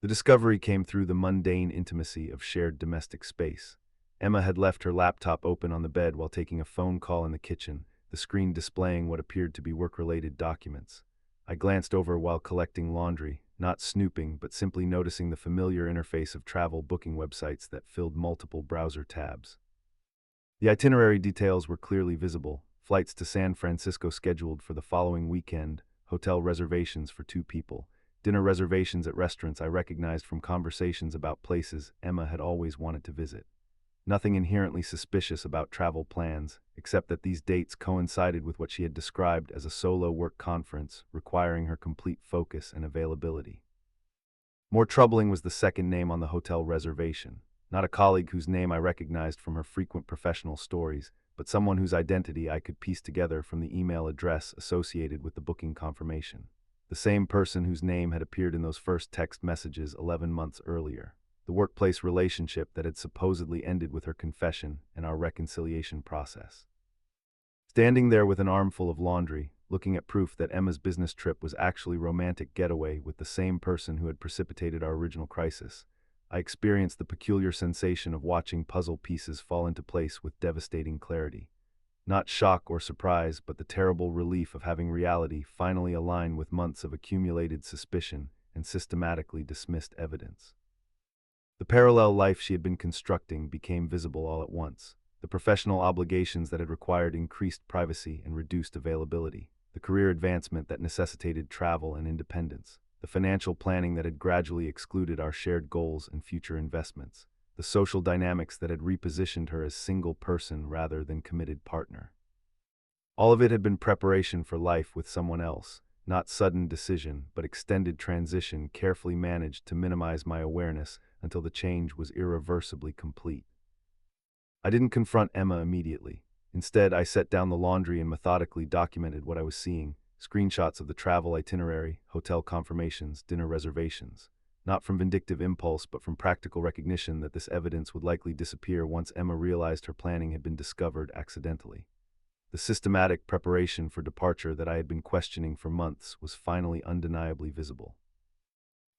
The discovery came through the mundane intimacy of shared domestic space. Emma had left her laptop open on the bed while taking a phone call in the kitchen, the screen displaying what appeared to be work-related documents. I glanced over while collecting laundry, not snooping, but simply noticing the familiar interface of travel booking websites that filled multiple browser tabs. The itinerary details were clearly visible: flights to San Francisco scheduled for the following weekend, hotel reservations for 2 people, dinner reservations at restaurants I recognized from conversations about places Emma had always wanted to visit. Nothing inherently suspicious about travel plans, except that these dates coincided with what she had described as a solo work conference, requiring her complete focus and availability. More troubling was the second name on the hotel reservation, not a colleague whose name I recognized from her frequent professional stories, but someone whose identity I could piece together from the email address associated with the booking confirmation. The same person whose name had appeared in those first text messages 11 months earlier. The workplace relationship that had supposedly ended with her confession and our reconciliation process. Standing there with an armful of laundry, looking at proof that Emma's business trip was actually a romantic getaway with the same person who had precipitated our original crisis, I experienced the peculiar sensation of watching puzzle pieces fall into place with devastating clarity. Not shock or surprise, but the terrible relief of having reality finally align with months of accumulated suspicion and systematically dismissed evidence. The parallel life she had been constructing became visible all at once. The professional obligations that had required increased privacy and reduced availability. The career advancement that necessitated travel and independence. The financial planning that had gradually excluded our shared goals and future investments. The social dynamics that had repositioned her as single person rather than committed partner. All of it had been preparation for life with someone else. Not sudden decision, but extended transition carefully managed to minimize my awareness until the change was irreversibly complete. I didn't confront Emma immediately. Instead, I set down the laundry and methodically documented what I was seeing: screenshots of the travel itinerary, hotel confirmations, dinner reservations. Not from vindictive impulse, but from practical recognition that this evidence would likely disappear once Emma realized her planning had been discovered accidentally. The systematic preparation for departure that I had been questioning for months was finally undeniably visible.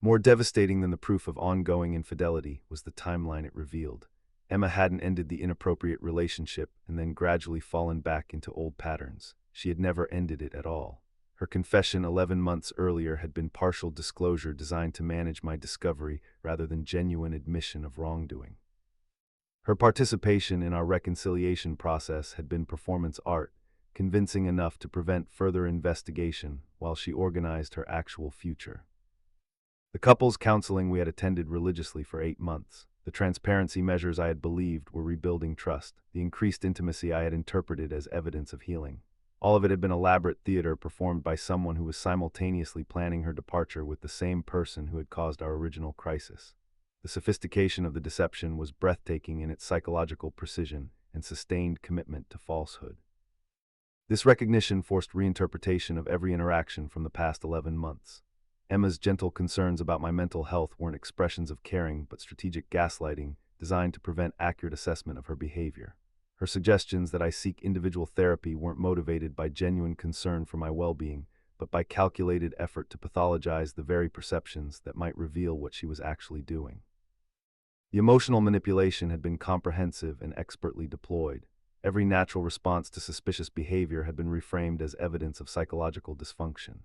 More devastating than the proof of ongoing infidelity was the timeline it revealed. Emma hadn't ended the inappropriate relationship and then gradually fallen back into old patterns. She had never ended it at all. Her confession 11 months earlier had been partial disclosure designed to manage my discovery rather than genuine admission of wrongdoing. Her participation in our reconciliation process had been performance art, convincing enough to prevent further investigation while she organized her actual future. The couples counseling we had attended religiously for 8 months. The transparency measures I had believed were rebuilding trust. The increased intimacy I had interpreted as evidence of healing. All of it had been elaborate theater performed by someone who was simultaneously planning her departure with the same person who had caused our original crisis. The sophistication of the deception was breathtaking in its psychological precision and sustained commitment to falsehood. This recognition forced reinterpretation of every interaction from the past 11 months. Emma's gentle concerns about my mental health weren't expressions of caring but strategic gaslighting designed to prevent accurate assessment of her behavior. Her suggestions that I seek individual therapy weren't motivated by genuine concern for my well-being, but by calculated effort to pathologize the very perceptions that might reveal what she was actually doing. The emotional manipulation had been comprehensive and expertly deployed. Every natural response to suspicious behavior had been reframed as evidence of psychological dysfunction.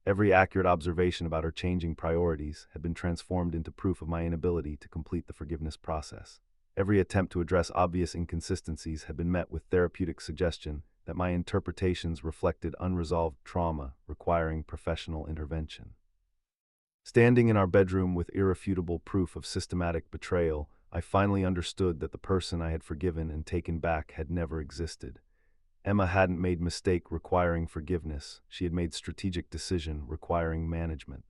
Every accurate observation about her changing priorities had been transformed into proof of my inability to complete the forgiveness process. Every attempt to address obvious inconsistencies had been met with therapeutic suggestion that my interpretations reflected unresolved trauma requiring professional intervention. Standing in our bedroom with irrefutable proof of systematic betrayal, I finally understood that the person I had forgiven and taken back had never existed. Emma hadn't made mistake requiring forgiveness. She had made strategic decision requiring management.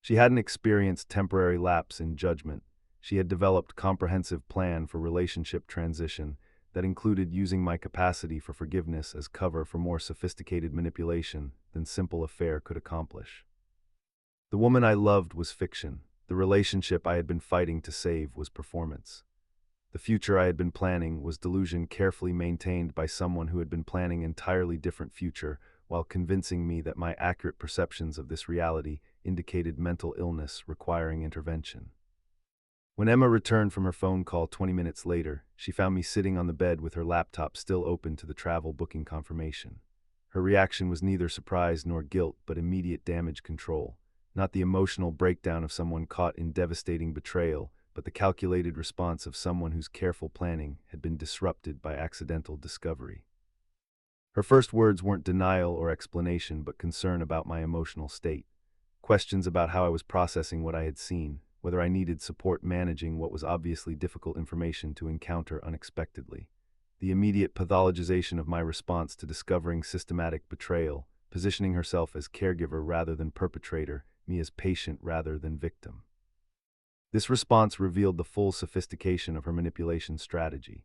She hadn't experienced temporary lapse in judgment. She had developed comprehensive plan for relationship transition that included using my capacity for forgiveness as cover for more sophisticated manipulation than simple affair could accomplish. The woman I loved was fiction. The relationship I had been fighting to save was performance. The future I had been planning was delusion carefully maintained by someone who had been planning an entirely different future while convincing me that my accurate perceptions of this reality indicated mental illness requiring intervention. When Emma returned from her phone call 20 minutes later, she found me sitting on the bed with her laptop still open to the travel booking confirmation. Her reaction was neither surprise nor guilt, but immediate damage control. Not the emotional breakdown of someone caught in devastating betrayal, but the calculated response of someone whose careful planning had been disrupted by accidental discovery. Her first words weren't denial or explanation, but concern about my emotional state. Questions about how I was processing what I had seen, whether I needed support managing what was obviously difficult information to encounter unexpectedly. The immediate pathologization of my response to discovering systematic betrayal, positioning herself as caregiver rather than perpetrator, me as patient rather than victim. This response revealed the full sophistication of her manipulation strategy.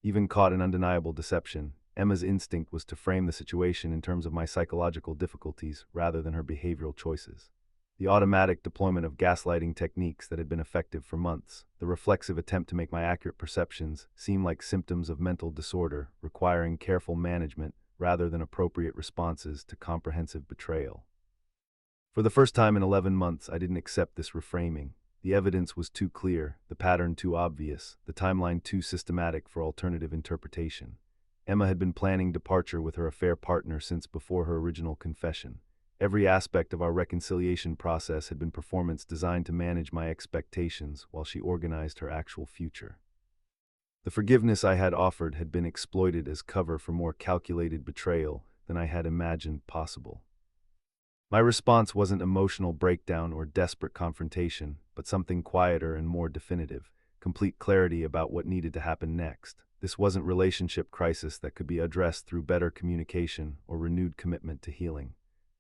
Even caught in undeniable deception, Emma's instinct was to frame the situation in terms of my psychological difficulties rather than her behavioral choices. The automatic deployment of gaslighting techniques that had been effective for months, the reflexive attempt to make my accurate perceptions seem like symptoms of mental disorder, requiring careful management rather than appropriate responses to comprehensive betrayal. For the first time in 11 months, I didn't accept this reframing. The evidence was too clear, the pattern too obvious, the timeline too systematic for alternative interpretation. Emma had been planning departure with her affair partner since before her original confession. Every aspect of our reconciliation process had been performance designed to manage my expectations while she organized her actual future. The forgiveness I had offered had been exploited as cover for more calculated betrayal than I had imagined possible. My response wasn't emotional breakdown or desperate confrontation, but something quieter and more definitive, complete clarity about what needed to happen next. This wasn't relationship crisis that could be addressed through better communication or renewed commitment to healing.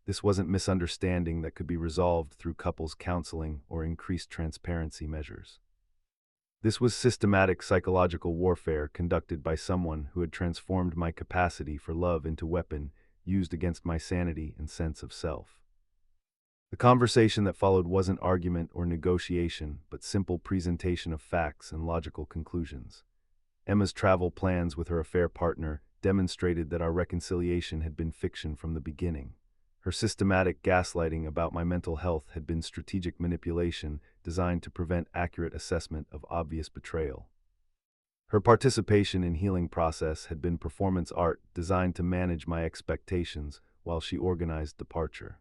This wasn't misunderstanding that could be resolved through couples counseling or increased transparency measures. This was systematic psychological warfare conducted by someone who had transformed my capacity for love into a weapon used against my sanity and sense of self. The conversation that followed wasn't argument or negotiation, but simple presentation of facts and logical conclusions. Emma's travel plans with her affair partner demonstrated that our reconciliation had been fiction from the beginning. Her systematic gaslighting about my mental health had been strategic manipulation designed to prevent accurate assessment of obvious betrayal. Her participation in healing process had been performance art designed to manage my expectations while she organized departure.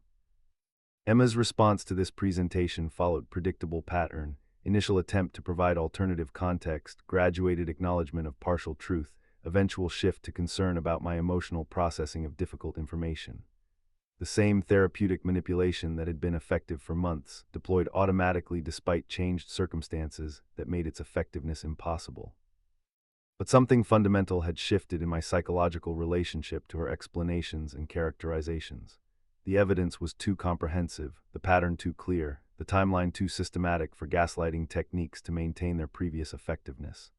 Emma's response to this presentation followed predictable pattern: initial attempt to provide alternative context, graduated acknowledgement of partial truth, eventual shift to concern about my emotional processing of difficult information. The same therapeutic manipulation that had been effective for months, deployed automatically despite changed circumstances that made its effectiveness impossible. But something fundamental had shifted in my psychological relationship to her explanations and characterizations. The evidence was too comprehensive, the pattern too clear, the timeline too systematic for gaslighting techniques to maintain their previous effectiveness.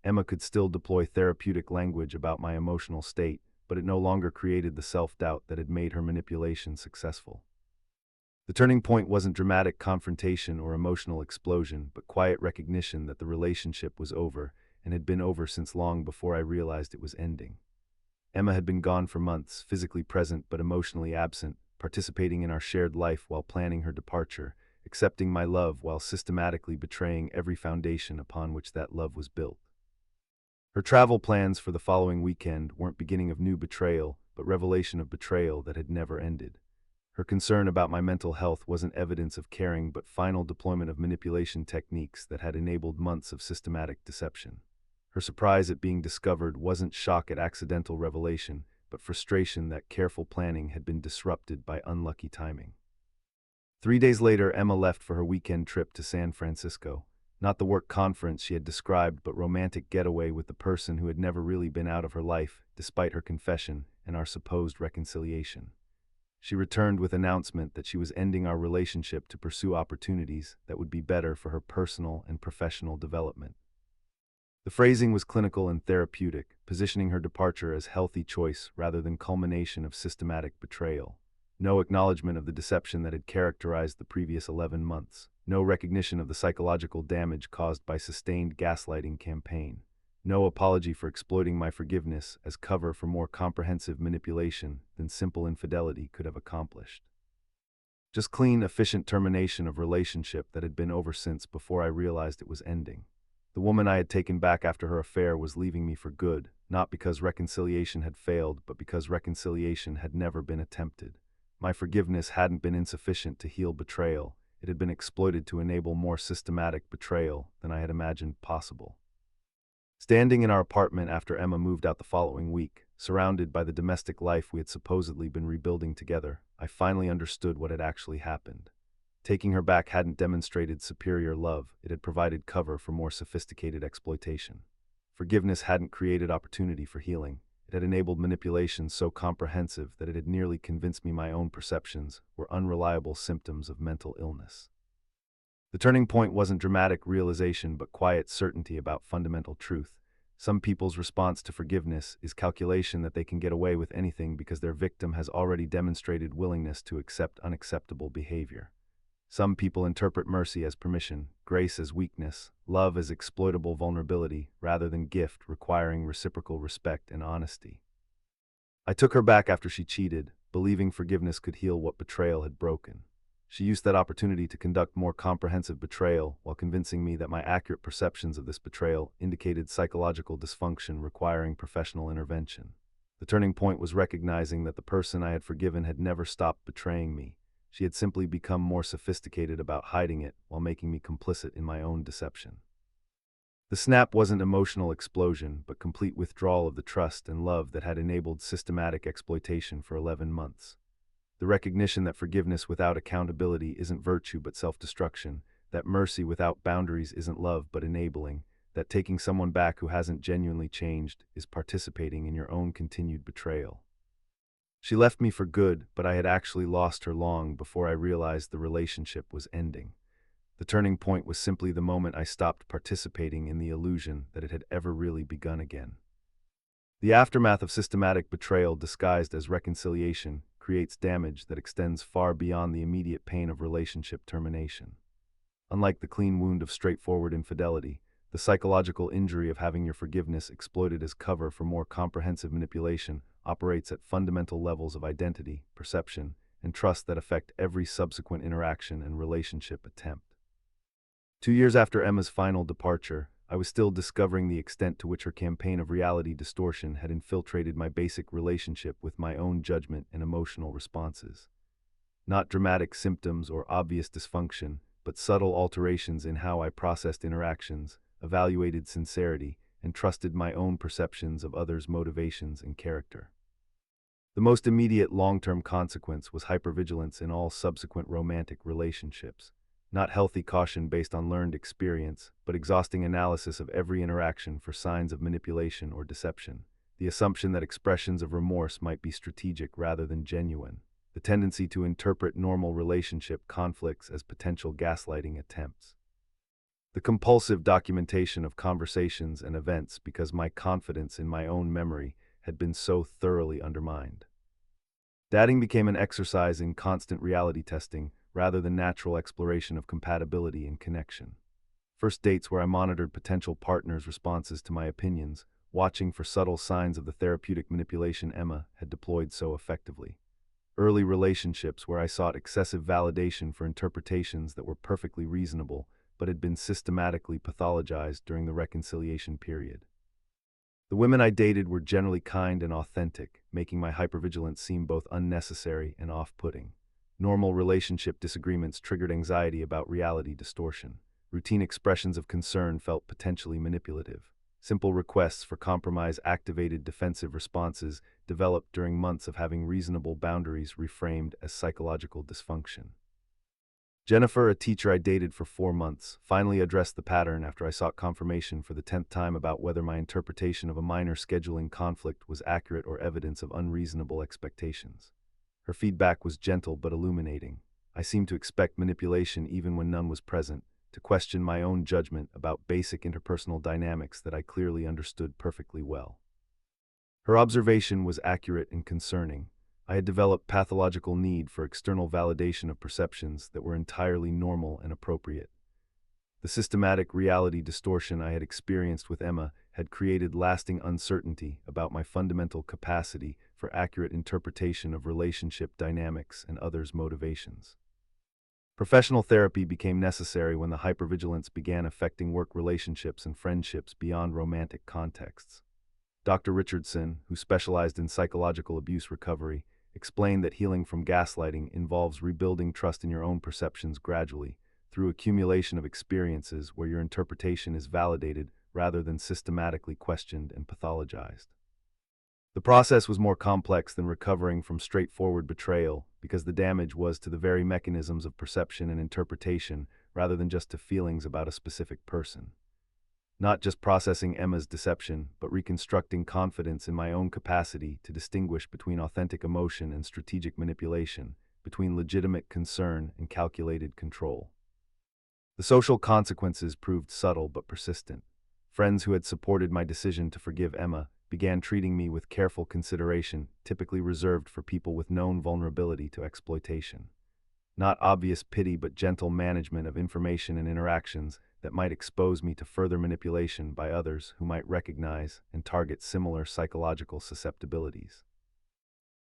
Emma could still deploy therapeutic language about my emotional state, but it no longer created the self-doubt that had made her manipulation successful. The turning point wasn't dramatic confrontation or emotional explosion, but quiet recognition that the relationship was over, and had been over since long before I realized it was ending. Emma had been gone for months, physically present but emotionally absent, participating in our shared life while planning her departure, accepting my love while systematically betraying every foundation upon which that love was built. Her travel plans for the following weekend weren't beginning of new betrayal, but revelation of betrayal that had never ended. Her concern about my mental health wasn't evidence of caring, but final deployment of manipulation techniques that had enabled months of systematic deception. Her surprise at being discovered wasn't shock at accidental revelation, but frustration that careful planning had been disrupted by unlucky timing. 3 days later, Emma left for her weekend trip to San Francisco. Not the work conference she had described, but romantic getaway with the person who had never really been out of her life, despite her confession and our supposed reconciliation. She returned with announcement that she was ending our relationship to pursue opportunities that would be better for her personal and professional development. The phrasing was clinical and therapeutic, positioning her departure as healthy choice rather than culmination of systematic betrayal. No acknowledgement of the deception that had characterized the previous 11 months. No recognition of the psychological damage caused by sustained gaslighting campaign. No apology for exploiting my forgiveness as cover for more comprehensive manipulation than simple infidelity could have accomplished. Just clean, efficient termination of relationship that had been over since before I realized it was ending. The woman I had taken back after her affair was leaving me for good, not because reconciliation had failed, but because reconciliation had never been attempted. My forgiveness hadn't been insufficient to heal betrayal. It had been exploited to enable more systematic betrayal than I had imagined possible. Standing in our apartment after Emma moved out the following week, surrounded by the domestic life we had supposedly been rebuilding together, I finally understood what had actually happened. Taking her back hadn't demonstrated superior love, it had provided cover for more sophisticated exploitation. Forgiveness hadn't created opportunity for healing. It had enabled manipulation so comprehensive that it had nearly convinced me my own perceptions were unreliable symptoms of mental illness. The turning point wasn't dramatic realization but quiet certainty about fundamental truth. Some people's response to forgiveness is calculation that they can get away with anything because their victim has already demonstrated willingness to accept unacceptable behavior. Some people interpret mercy as permission, grace as weakness, love as exploitable vulnerability, rather than gift requiring reciprocal respect and honesty. I took her back after she cheated, believing forgiveness could heal what betrayal had broken. She used that opportunity to conduct more comprehensive betrayal while convincing me that my accurate perceptions of this betrayal indicated psychological dysfunction requiring professional intervention. The turning point was recognizing that the person I had forgiven had never stopped betraying me. She had simply become more sophisticated about hiding it while making me complicit in my own deception. The snap wasn't emotional explosion, but complete withdrawal of the trust and love that had enabled systematic exploitation for 11 months. The recognition that forgiveness without accountability isn't virtue but self-destruction, that mercy without boundaries isn't love but enabling, that taking someone back who hasn't genuinely changed is participating in your own continued betrayal. She left me for good, but I had actually lost her long before I realized the relationship was ending. The turning point was simply the moment I stopped participating in the illusion that it had ever really begun again. The aftermath of systematic betrayal disguised as reconciliation creates damage that extends far beyond the immediate pain of relationship termination. Unlike the clean wound of straightforward infidelity, the psychological injury of having your forgiveness exploited as cover for more comprehensive manipulation operates at fundamental levels of identity, perception, and trust that affect every subsequent interaction and relationship attempt. 2 years after Emma's final departure, I was still discovering the extent to which her campaign of reality distortion had infiltrated my basic relationship with my own judgment and emotional responses. Not dramatic symptoms or obvious dysfunction, but subtle alterations in how I processed interactions, evaluated sincerity, and trusted my own perceptions of others' motivations and character. The most immediate long-term consequence was hypervigilance in all subsequent romantic relationships. Not healthy caution based on learned experience, but exhausting analysis of every interaction for signs of manipulation or deception. The assumption that expressions of remorse might be strategic rather than genuine. The tendency to interpret normal relationship conflicts as potential gaslighting attempts. The compulsive documentation of conversations and events because my confidence in my own memory had been so thoroughly undermined. Dating became an exercise in constant reality testing rather than natural exploration of compatibility and connection. First dates where I monitored potential partners' responses to my opinions, watching for subtle signs of the therapeutic manipulation Emma had deployed so effectively. Early relationships where I sought excessive validation for interpretations that were perfectly reasonable but had been systematically pathologized during the reconciliation period. The women I dated were generally kind and authentic, making my hypervigilance seem both unnecessary and off-putting. Normal relationship disagreements triggered anxiety about reality distortion. Routine expressions of concern felt potentially manipulative. Simple requests for compromise activated defensive responses developed during months of having reasonable boundaries reframed as psychological dysfunction. Jennifer, a teacher I dated for 4 months, finally addressed the pattern after I sought confirmation for the 10th time about whether my interpretation of a minor scheduling conflict was accurate or evidence of unreasonable expectations. Her feedback was gentle but illuminating. I seemed to expect manipulation even when none was present, to question my own judgment about basic interpersonal dynamics that I clearly understood perfectly well. Her observation was accurate and concerning. I had developed pathological need for external validation of perceptions that were entirely normal and appropriate. The systematic reality distortion I had experienced with Emma had created lasting uncertainty about my fundamental capacity for accurate interpretation of relationship dynamics and others' motivations. Professional therapy became necessary when the hypervigilance began affecting work relationships and friendships beyond romantic contexts. Dr. Richardson, who specialized in psychological abuse recovery, explained that healing from gaslighting involves rebuilding trust in your own perceptions gradually, through accumulation of experiences where your interpretation is validated rather than systematically questioned and pathologized. The process was more complex than recovering from straightforward betrayal because the damage was to the very mechanisms of perception and interpretation rather than just to feelings about a specific person. Not just processing Emma's deception, but reconstructing confidence in my own capacity to distinguish between authentic emotion and strategic manipulation, between legitimate concern and calculated control. The social consequences proved subtle but persistent. Friends who had supported my decision to forgive Emma began treating me with careful consideration, typically reserved for people with known vulnerability to exploitation. Not obvious pity but gentle management of information and interactions that might expose me to further manipulation by others who might recognize and target similar psychological susceptibilities.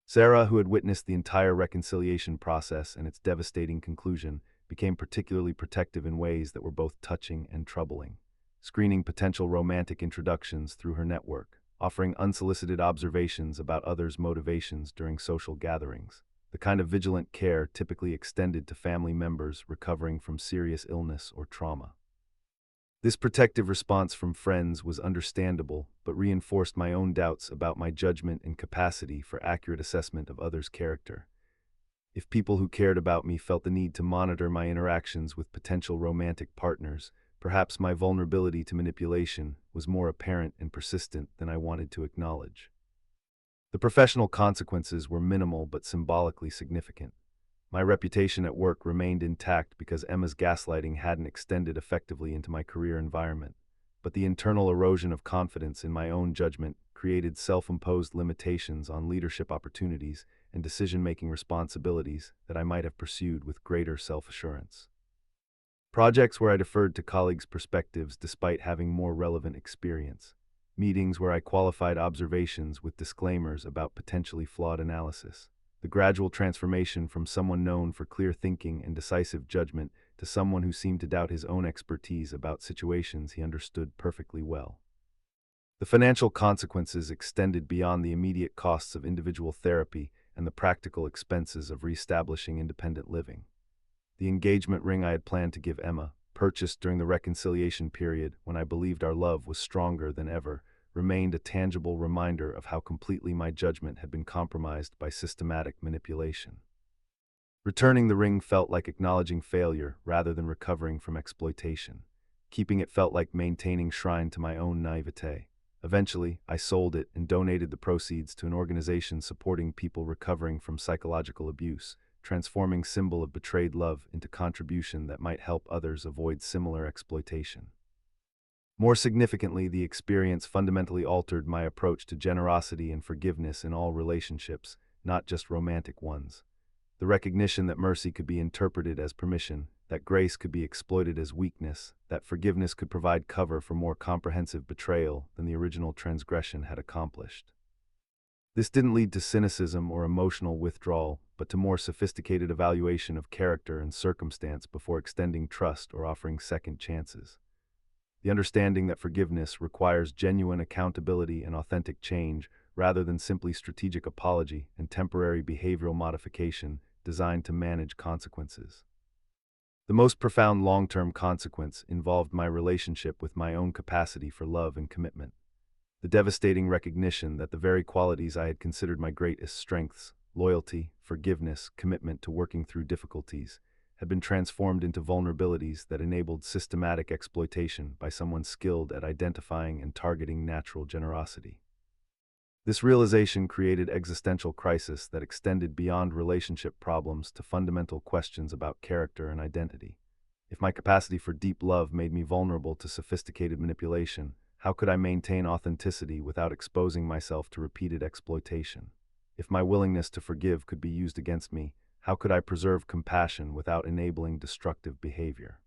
Sarah, who had witnessed the entire reconciliation process and its devastating conclusion, became particularly protective in ways that were both touching and troubling, screening potential romantic introductions through her network, offering unsolicited observations about others' motivations during social gatherings, the kind of vigilant care typically extended to family members recovering from serious illness or trauma. This protective response from friends was understandable, but reinforced my own doubts about my judgment and capacity for accurate assessment of others' character. If people who cared about me felt the need to monitor my interactions with potential romantic partners, perhaps my vulnerability to manipulation was more apparent and persistent than I wanted to acknowledge. The professional consequences were minimal but symbolically significant. My reputation at work remained intact because Emma's gaslighting hadn't extended effectively into my career environment, but the internal erosion of confidence in my own judgment created self-imposed limitations on leadership opportunities and decision-making responsibilities that I might have pursued with greater self-assurance. Projects where I deferred to colleagues' perspectives despite having more relevant experience. Meetings where I qualified observations with disclaimers about potentially flawed analysis. The gradual transformation from someone known for clear thinking and decisive judgment to someone who seemed to doubt his own expertise about situations he understood perfectly well. The financial consequences extended beyond the immediate costs of individual therapy and the practical expenses of reestablishing independent living. The engagement ring I had planned to give Emma, purchased during the reconciliation period when I believed our love was stronger than ever, remained a tangible reminder of how completely my judgment had been compromised by systematic manipulation. Returning the ring felt like acknowledging failure rather than recovering from exploitation. Keeping it felt like maintaining shrine to my own naivete. Eventually, I sold it and donated the proceeds to an organization supporting people recovering from psychological abuse, transforming symbol of betrayed love into contribution that might help others avoid similar exploitation. More significantly, the experience fundamentally altered my approach to generosity and forgiveness in all relationships, not just romantic ones. The recognition that mercy could be interpreted as permission, that grace could be exploited as weakness, that forgiveness could provide cover for more comprehensive betrayal than the original transgression had accomplished. This didn't lead to cynicism or emotional withdrawal, but to more sophisticated evaluation of character and circumstance before extending trust or offering second chances. The understanding that forgiveness requires genuine accountability and authentic change rather than simply strategic apology and temporary behavioral modification designed to manage consequences. The most profound long-term consequence involved my relationship with my own capacity for love and commitment. The devastating recognition that the very qualities I had considered my greatest strengths, loyalty, forgiveness, commitment to working through difficulties, had been transformed into vulnerabilities that enabled systematic exploitation by someone skilled at identifying and targeting natural generosity. This realization created existential crisis that extended beyond relationship problems to fundamental questions about character and identity. If my capacity for deep love made me vulnerable to sophisticated manipulation, how could I maintain authenticity without exposing myself to repeated exploitation? If my willingness to forgive could be used against me, how could I preserve compassion without enabling destructive behavior?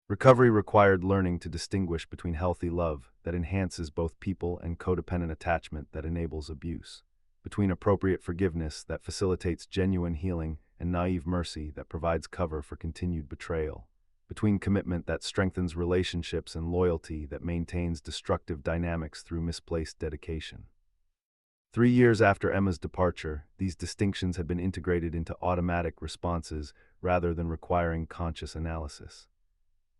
Recovery required learning to distinguish between healthy love that enhances both people and codependent attachment that enables abuse, between appropriate forgiveness that facilitates genuine healing and naive mercy that provides cover for continued betrayal, between commitment that strengthens relationships and loyalty that maintains destructive dynamics through misplaced dedication. 3 years after Emma's departure, these distinctions had been integrated into automatic responses rather than requiring conscious analysis.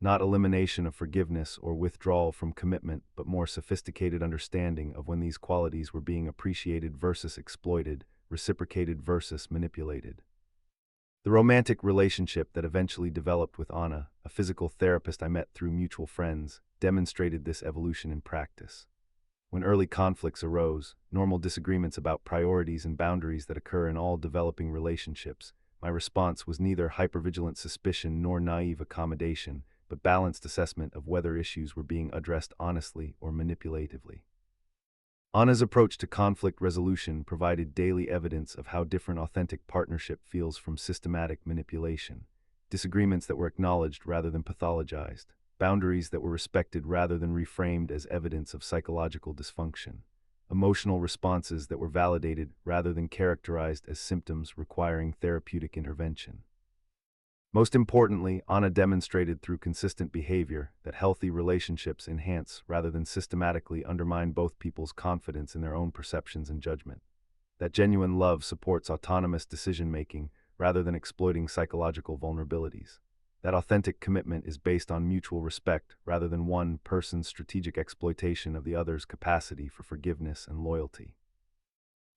Not elimination of forgiveness or withdrawal from commitment, but more sophisticated understanding of when these qualities were being appreciated versus exploited, reciprocated versus manipulated. The romantic relationship that eventually developed with Anna, a physical therapist I met through mutual friends, demonstrated this evolution in practice. When early conflicts arose, normal disagreements about priorities and boundaries that occur in all developing relationships, my response was neither hypervigilant suspicion nor naive accommodation, but balanced assessment of whether issues were being addressed honestly or manipulatively. Anna's approach to conflict resolution provided daily evidence of how different authentic partnership feels from systematic manipulation, disagreements that were acknowledged rather than pathologized, boundaries that were respected rather than reframed as evidence of psychological dysfunction, emotional responses that were validated rather than characterized as symptoms requiring therapeutic intervention. Most importantly, Anna demonstrated through consistent behavior that healthy relationships enhance rather than systematically undermine both people's confidence in their own perceptions and judgment. That genuine love supports autonomous decision-making rather than exploiting psychological vulnerabilities. That authentic commitment is based on mutual respect rather than one person's strategic exploitation of the other's capacity for forgiveness and loyalty.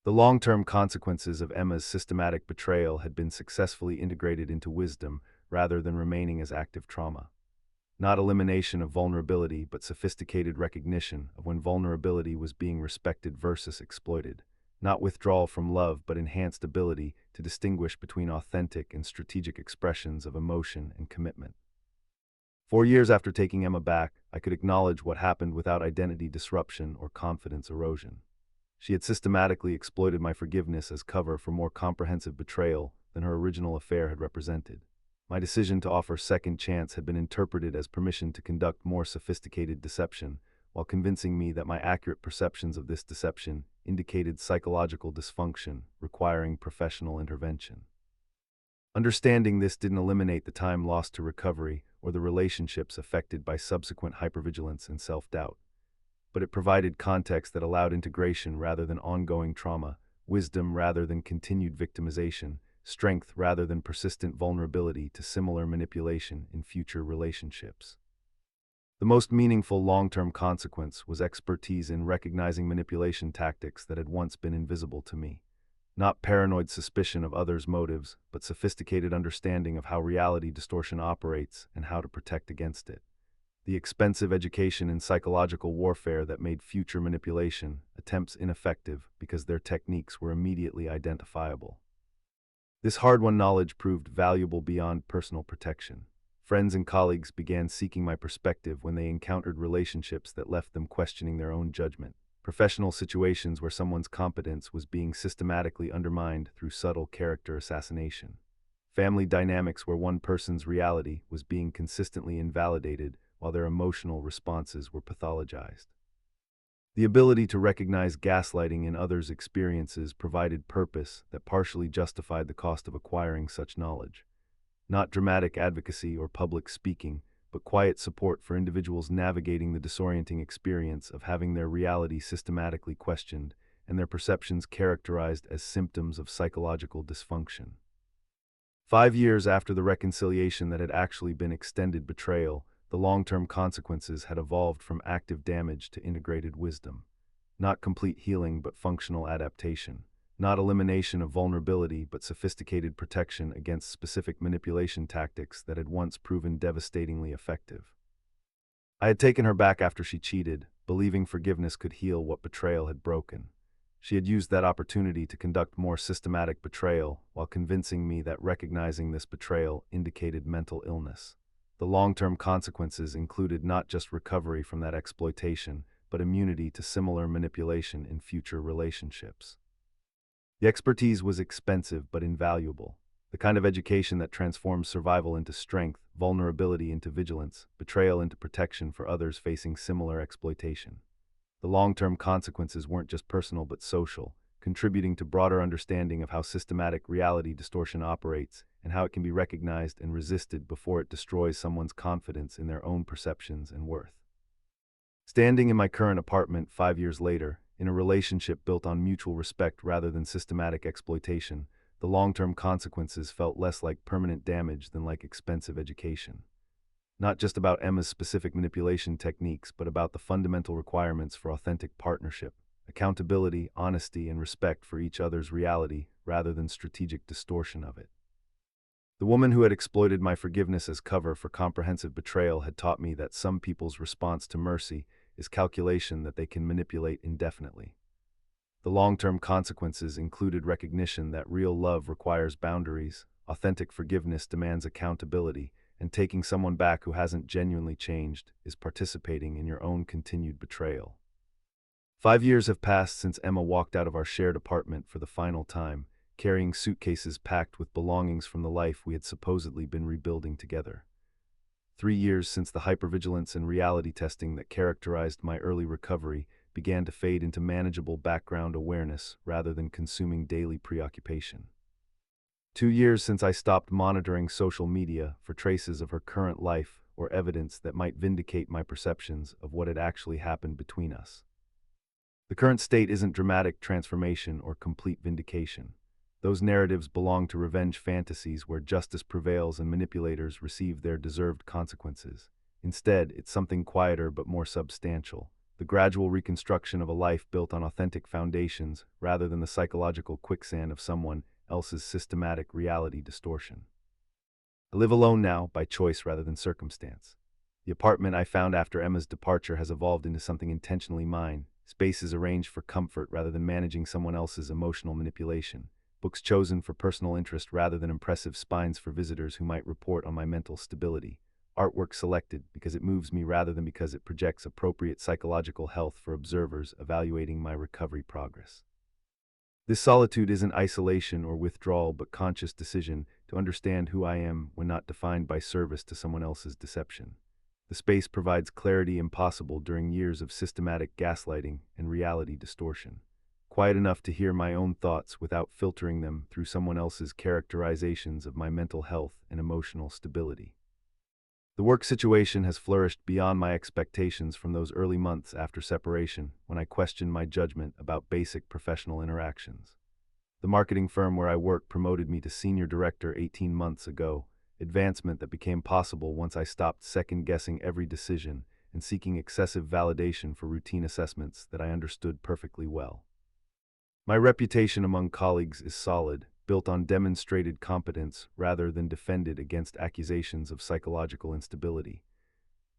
The long-term consequences of Emma's systematic betrayal had been successfully integrated into wisdom rather than remaining as active trauma. Not elimination of vulnerability, but sophisticated recognition of when vulnerability was being respected versus exploited. Not withdrawal from love, but enhanced ability to distinguish between authentic and strategic expressions of emotion and commitment. 4 years after taking Emma back, I could acknowledge what happened without identity disruption or confidence erosion. She had systematically exploited my forgiveness as cover for more comprehensive betrayal than her original affair had represented. My decision to offer second chance had been interpreted as permission to conduct more sophisticated deception, while convincing me that my accurate perceptions of this deception indicated psychological dysfunction requiring professional intervention. Understanding this didn't eliminate the time lost to recovery or the relationships affected by subsequent hypervigilance and self-doubt, but it provided context that allowed integration rather than ongoing trauma, wisdom rather than continued victimization, strength rather than persistent vulnerability to similar manipulation in future relationships. The most meaningful long-term consequence was expertise in recognizing manipulation tactics that had once been invisible to me. Not paranoid suspicion of others' motives, but sophisticated understanding of how reality distortion operates and how to protect against it. The expensive education in psychological warfare that made future manipulation attempts ineffective because their techniques were immediately identifiable. This hard-won knowledge proved valuable beyond personal protection. Friends and colleagues began seeking my perspective when they encountered relationships that left them questioning their own judgment. Professional situations where someone's competence was being systematically undermined through subtle character assassination. Family dynamics where one person's reality was being consistently invalidated while their emotional responses were pathologized. The ability to recognize gaslighting in others' experiences provided purpose that partially justified the cost of acquiring such knowledge. Not dramatic advocacy or public speaking, but quiet support for individuals navigating the disorienting experience of having their reality systematically questioned and their perceptions characterized as symptoms of psychological dysfunction. 5 years after the reconciliation that had actually been extended betrayal, the long-term consequences had evolved from active damage to integrated wisdom. Not complete healing, but functional adaptation. Not elimination of vulnerability, but sophisticated protection against specific manipulation tactics that had once proven devastatingly effective. I had taken her back after she cheated, believing forgiveness could heal what betrayal had broken. She had used that opportunity to conduct more systematic betrayal while convincing me that recognizing this betrayal indicated mental illness. The long-term consequences included not just recovery from that exploitation, but immunity to similar manipulation in future relationships. The expertise was expensive but invaluable, the kind of education that transforms survival into strength, vulnerability into vigilance, betrayal into protection for others facing similar exploitation. The long-term consequences weren't just personal but social, contributing to broader understanding of how systematic reality distortion operates and how it can be recognized and resisted before it destroys someone's confidence in their own perceptions and worth. Standing in my current apartment 5 years later, in a relationship built on mutual respect rather than systematic exploitation, the long-term consequences felt less like permanent damage than like expensive education. Not just about Emma's specific manipulation techniques, but about the fundamental requirements for authentic partnership, accountability, honesty, and respect for each other's reality rather than strategic distortion of it. The woman who had exploited my forgiveness as cover for comprehensive betrayal had taught me that some people's response to mercy is calculation that they can manipulate indefinitely. The long-term consequences included recognition that real love requires boundaries, authentic forgiveness demands accountability, and taking someone back who hasn't genuinely changed is participating in your own continued betrayal. 5 years have passed since Emma walked out of our shared apartment for the final time, carrying suitcases packed with belongings from the life we had supposedly been rebuilding together. 3 years since the hypervigilance and reality testing that characterized my early recovery began to fade into manageable background awareness rather than consuming daily preoccupation. 2 years since I stopped monitoring social media for traces of her current life or evidence that might vindicate my perceptions of what had actually happened between us. The current state isn't dramatic transformation or complete vindication. Those narratives belong to revenge fantasies where justice prevails and manipulators receive their deserved consequences. Instead, it's something quieter but more substantial, the gradual reconstruction of a life built on authentic foundations rather than the psychological quicksand of someone else's systematic reality distortion. I live alone now, by choice rather than circumstance. The apartment I found after Emma's departure has evolved into something intentionally mine, spaces arranged for comfort rather than managing someone else's emotional manipulation, books chosen for personal interest rather than impressive spines for visitors who might report on my mental stability, artwork selected because it moves me rather than because it projects appropriate psychological health for observers evaluating my recovery progress. This solitude isn't isolation or withdrawal but conscious decision to understand who I am when not defined by service to someone else's deception. The space provides clarity impossible during years of systematic gaslighting and reality distortion. Quiet enough to hear my own thoughts without filtering them through someone else's characterizations of my mental health and emotional stability. The work situation has flourished beyond my expectations from those early months after separation when I questioned my judgment about basic professional interactions. The marketing firm where I work promoted me to senior director 18 months ago, advancement that became possible once I stopped second-guessing every decision and seeking excessive validation for routine assessments that I understood perfectly well. My reputation among colleagues is solid, built on demonstrated competence rather than defended against accusations of psychological instability.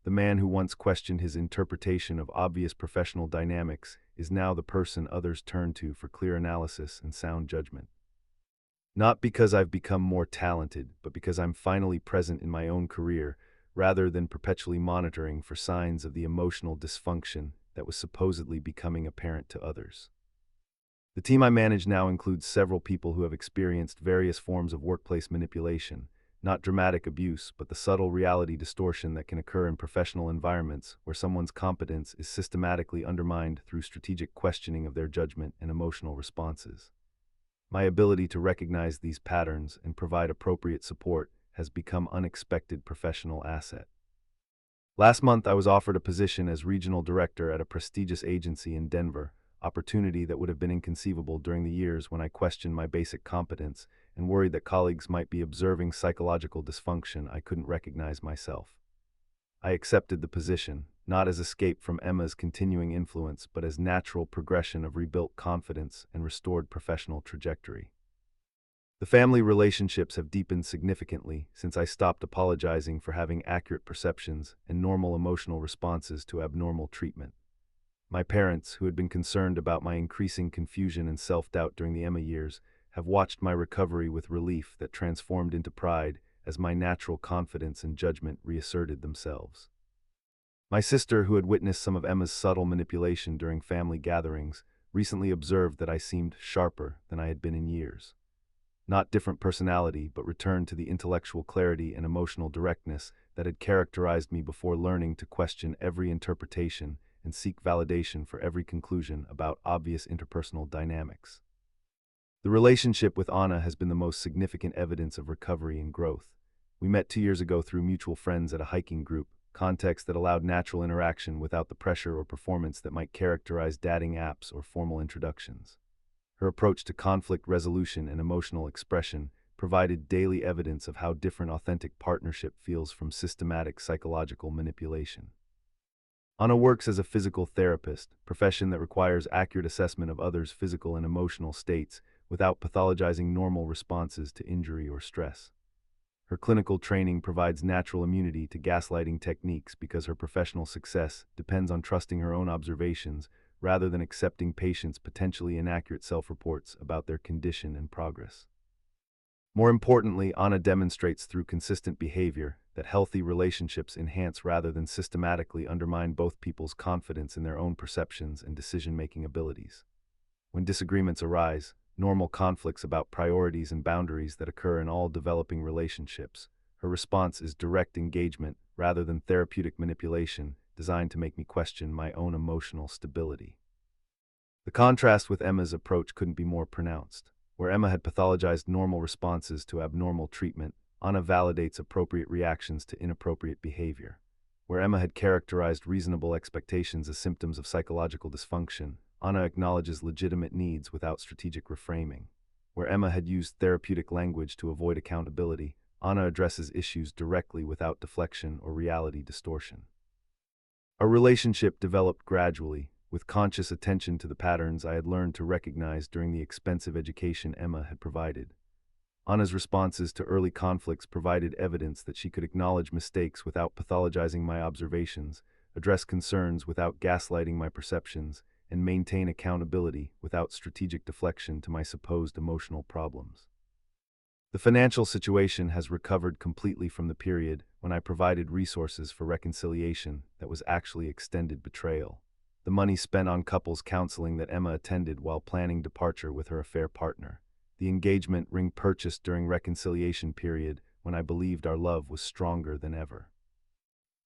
The man who once questioned his interpretation of obvious professional dynamics is now the person others turn to for clear analysis and sound judgment. Not because I've become more talented, but because I'm finally present in my own career, rather than perpetually monitoring for signs of the emotional dysfunction that was supposedly becoming apparent to others. The team I manage now includes several people who have experienced various forms of workplace manipulation, not dramatic abuse, but the subtle reality distortion that can occur in professional environments where someone's competence is systematically undermined through strategic questioning of their judgment and emotional responses. My ability to recognize these patterns and provide appropriate support has become an unexpected professional asset. Last month, I was offered a position as regional director at a prestigious agency in Denver, opportunity that would have been inconceivable during the years when I questioned my basic competence and worried that colleagues might be observing psychological dysfunction I couldn't recognize myself. I accepted the position, not as escape from Emma's continuing influence, but as natural progression of rebuilt confidence and restored professional trajectory. The family relationships have deepened significantly since I stopped apologizing for having accurate perceptions and normal emotional responses to abnormal treatment. My parents, who had been concerned about my increasing confusion and self-doubt during the Emma years, have watched my recovery with relief that transformed into pride as my natural confidence and judgment reasserted themselves. My sister, who had witnessed some of Emma's subtle manipulation during family gatherings, recently observed that I seemed sharper than I had been in years. Not different personality, but returned to the intellectual clarity and emotional directness that had characterized me before learning to question every interpretation and seek validation for every conclusion about obvious interpersonal dynamics. The relationship with Anna has been the most significant evidence of recovery and growth. We met 2 years ago through mutual friends at a hiking group, context that allowed natural interaction without the pressure or performance that might characterize dating apps or formal introductions. Her approach to conflict resolution and emotional expression provided daily evidence of how different authentic partnership feels from systematic psychological manipulation. Anna works as a physical therapist, profession that requires accurate assessment of others' physical and emotional states without pathologizing normal responses to injury or stress. Her clinical training provides natural immunity to gaslighting techniques because her professional success depends on trusting her own observations rather than accepting patients' potentially inaccurate self-reports about their condition and progress. More importantly, Anna demonstrates through consistent behavior that healthy relationships enhance rather than systematically undermine both people's confidence in their own perceptions and decision-making abilities. When disagreements arise, normal conflicts about priorities and boundaries that occur in all developing relationships, her response is direct engagement rather than therapeutic manipulation designed to make me question my own emotional stability. The contrast with Emma's approach couldn't be more pronounced. Where Emma had pathologized normal responses to abnormal treatment, Anna validates appropriate reactions to inappropriate behavior. Where Emma had characterized reasonable expectations as symptoms of psychological dysfunction, Anna acknowledges legitimate needs without strategic reframing. Where Emma had used therapeutic language to avoid accountability, Anna addresses issues directly without deflection or reality distortion. Our relationship developed gradually, with conscious attention to the patterns I had learned to recognize during the expensive education Emma had provided. Anna's responses to early conflicts provided evidence that she could acknowledge mistakes without pathologizing my observations, address concerns without gaslighting my perceptions, and maintain accountability without strategic deflection to my supposed emotional problems. The financial situation has recovered completely from the period when I provided resources for reconciliation that was actually extended betrayal. The money spent on couples counseling that Emma attended while planning departure with her affair partner. The engagement ring purchased during reconciliation period when I believed our love was stronger than ever.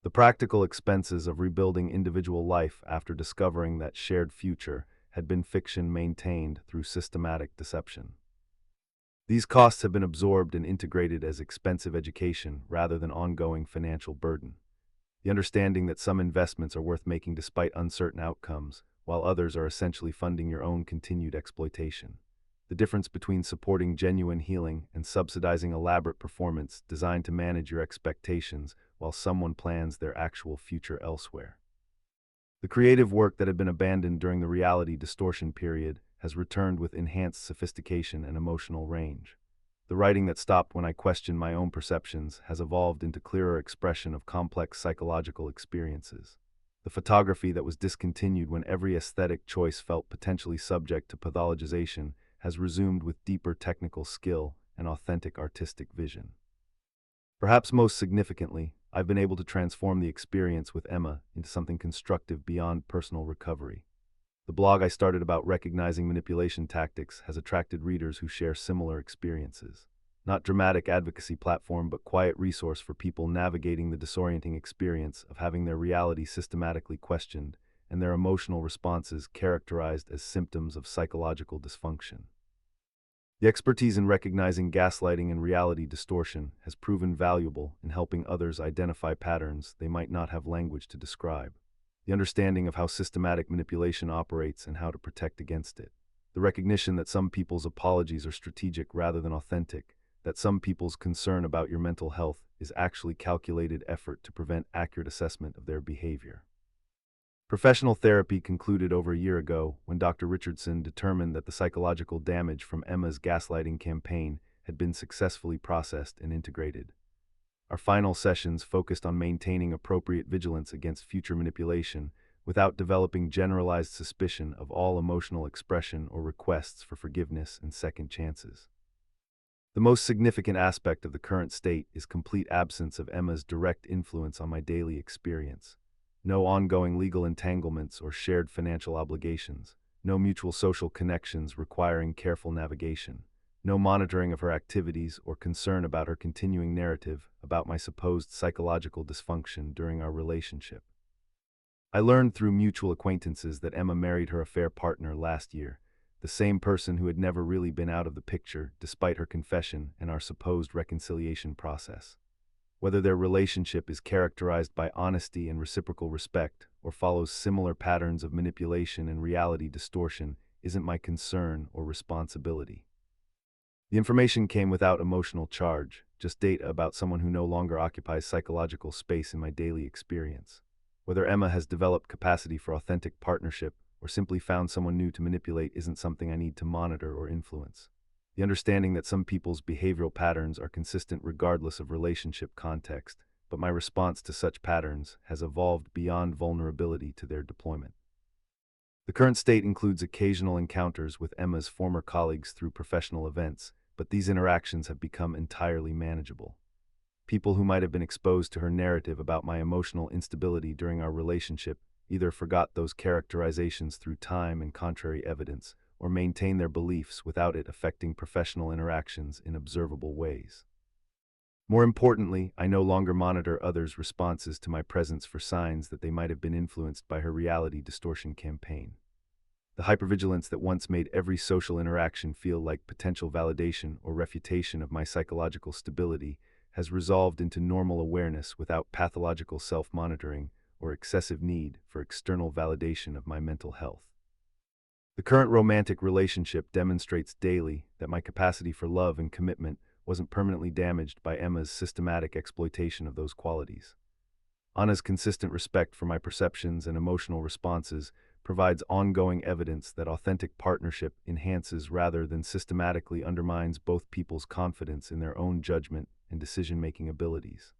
The practical expenses of rebuilding individual life after discovering that shared future had been fiction maintained through systematic deception. These costs have been absorbed and integrated as expensive education rather than ongoing financial burden. The understanding that some investments are worth making despite uncertain outcomes, while others are essentially funding your own continued exploitation. The difference between supporting genuine healing and subsidizing elaborate performance designed to manage your expectations while someone plans their actual future elsewhere. The creative work that had been abandoned during the reality distortion period has returned with enhanced sophistication and emotional range. The writing that stopped when I questioned my own perceptions has evolved into clearer expression of complex psychological experiences. The photography that was discontinued when every aesthetic choice felt potentially subject to pathologization has resumed with deeper technical skill and authentic artistic vision. Perhaps most significantly, I've been able to transform the experience with Emma into something constructive beyond personal recovery. The blog I started about recognizing manipulation tactics has attracted readers who share similar experiences. Not dramatic advocacy platform, but quiet resource for people navigating the disorienting experience of having their reality systematically questioned and their emotional responses characterized as symptoms of psychological dysfunction. The expertise in recognizing gaslighting and reality distortion has proven valuable in helping others identify patterns they might not have language to describe. The understanding of how systematic manipulation operates and how to protect against it. The recognition that some people's apologies are strategic rather than authentic, that some people's concern about your mental health is actually calculated effort to prevent accurate assessment of their behavior. Professional therapy concluded over a year ago when Dr. Richardson determined that the psychological damage from Emma's gaslighting campaign had been successfully processed and integrated. Our final sessions focused on maintaining appropriate vigilance against future manipulation without developing generalized suspicion of all emotional expression or requests for forgiveness and second chances. The most significant aspect of the current state is complete absence of Emma's direct influence on my daily experience. No ongoing legal entanglements or shared financial obligations. No mutual social connections requiring careful navigation. No monitoring of her activities or concern about her continuing narrative about my supposed psychological dysfunction during our relationship. I learned through mutual acquaintances that Emma married her affair partner last year, the same person who had never really been out of the picture despite her confession and our supposed reconciliation process. Whether their relationship is characterized by honesty and reciprocal respect or follows similar patterns of manipulation and reality distortion isn't my concern or responsibility. The information came without emotional charge, just data about someone who no longer occupies psychological space in my daily experience. Whether Emma has developed capacity for authentic partnership or simply found someone new to manipulate isn't something I need to monitor or influence. The understanding that some people's behavioral patterns are consistent regardless of relationship context, but my response to such patterns has evolved beyond vulnerability to their deployment. The current state includes occasional encounters with Emma's former colleagues through professional events, but these interactions have become entirely manageable. People who might have been exposed to her narrative about my emotional instability during our relationship either forgot those characterizations through time and contrary evidence, or maintain their beliefs without it affecting professional interactions in observable ways. More importantly, I no longer monitor others' responses to my presence for signs that they might have been influenced by her reality distortion campaign. The hypervigilance that once made every social interaction feel like potential validation or refutation of my psychological stability has resolved into normal awareness without pathological self-monitoring or excessive need for external validation of my mental health. The current romantic relationship demonstrates daily that my capacity for love and commitment wasn't permanently damaged by Emma's systematic exploitation of those qualities. Anna's consistent respect for my perceptions and emotional responses provides ongoing evidence that authentic partnership enhances rather than systematically undermines both people's confidence in their own judgment and decision-making abilities.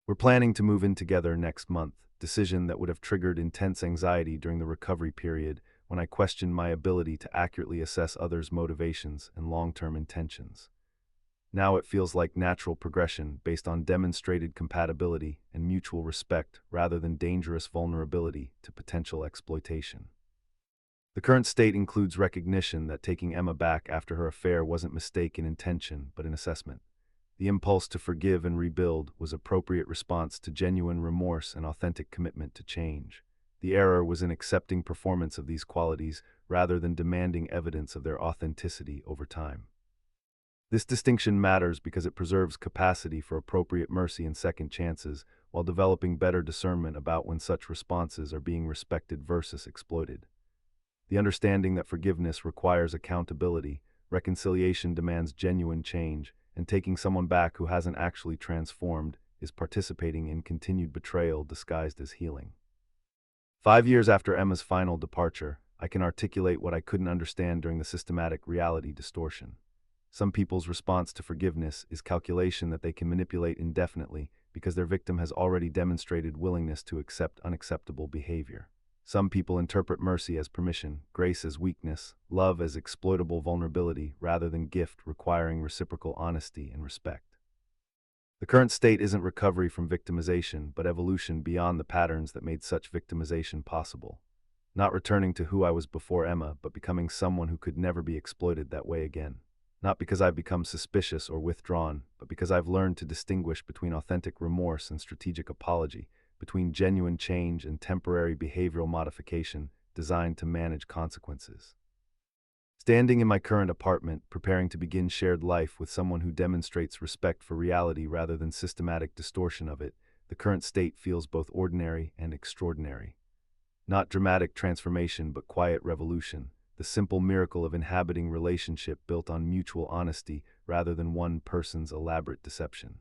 We're planning to move in together next month, decision that would have triggered intense anxiety during the recovery period when I questioned my ability to accurately assess others' motivations and long-term intentions. Now it feels like natural progression based on demonstrated compatibility and mutual respect rather than dangerous vulnerability to potential exploitation. The current state includes recognition that taking Emma back after her affair wasn't mistake in intention but an assessment. The impulse to forgive and rebuild was appropriate response to genuine remorse and authentic commitment to change. The error was in accepting performance of these qualities rather than demanding evidence of their authenticity over time. This distinction matters because it preserves capacity for appropriate mercy and second chances while developing better discernment about when such responses are being respected versus exploited. The understanding that forgiveness requires accountability, reconciliation demands genuine change, and taking someone back who hasn't actually transformed is participating in continued betrayal disguised as healing. 5 years after Emma's final departure, I can articulate what I couldn't understand during the systematic reality distortion. Some people's response to forgiveness is calculation that they can manipulate indefinitely because their victim has already demonstrated willingness to accept unacceptable behavior. Some people interpret mercy as permission, grace as weakness, love as exploitable vulnerability rather than gift requiring reciprocal honesty and respect. The current state isn't recovery from victimization, but evolution beyond the patterns that made such victimization possible. Not returning to who I was before Emma, but becoming someone who could never be exploited that way again. Not because I've become suspicious or withdrawn, but because I've learned to distinguish between authentic remorse and strategic apology, between genuine change and temporary behavioral modification designed to manage consequences. Standing in my current apartment, preparing to begin shared life with someone who demonstrates respect for reality rather than systematic distortion of it, the current state feels both ordinary and extraordinary. Not dramatic transformation, but quiet revolution. The simple miracle of inhabiting relationship built on mutual honesty rather than one person's elaborate deception.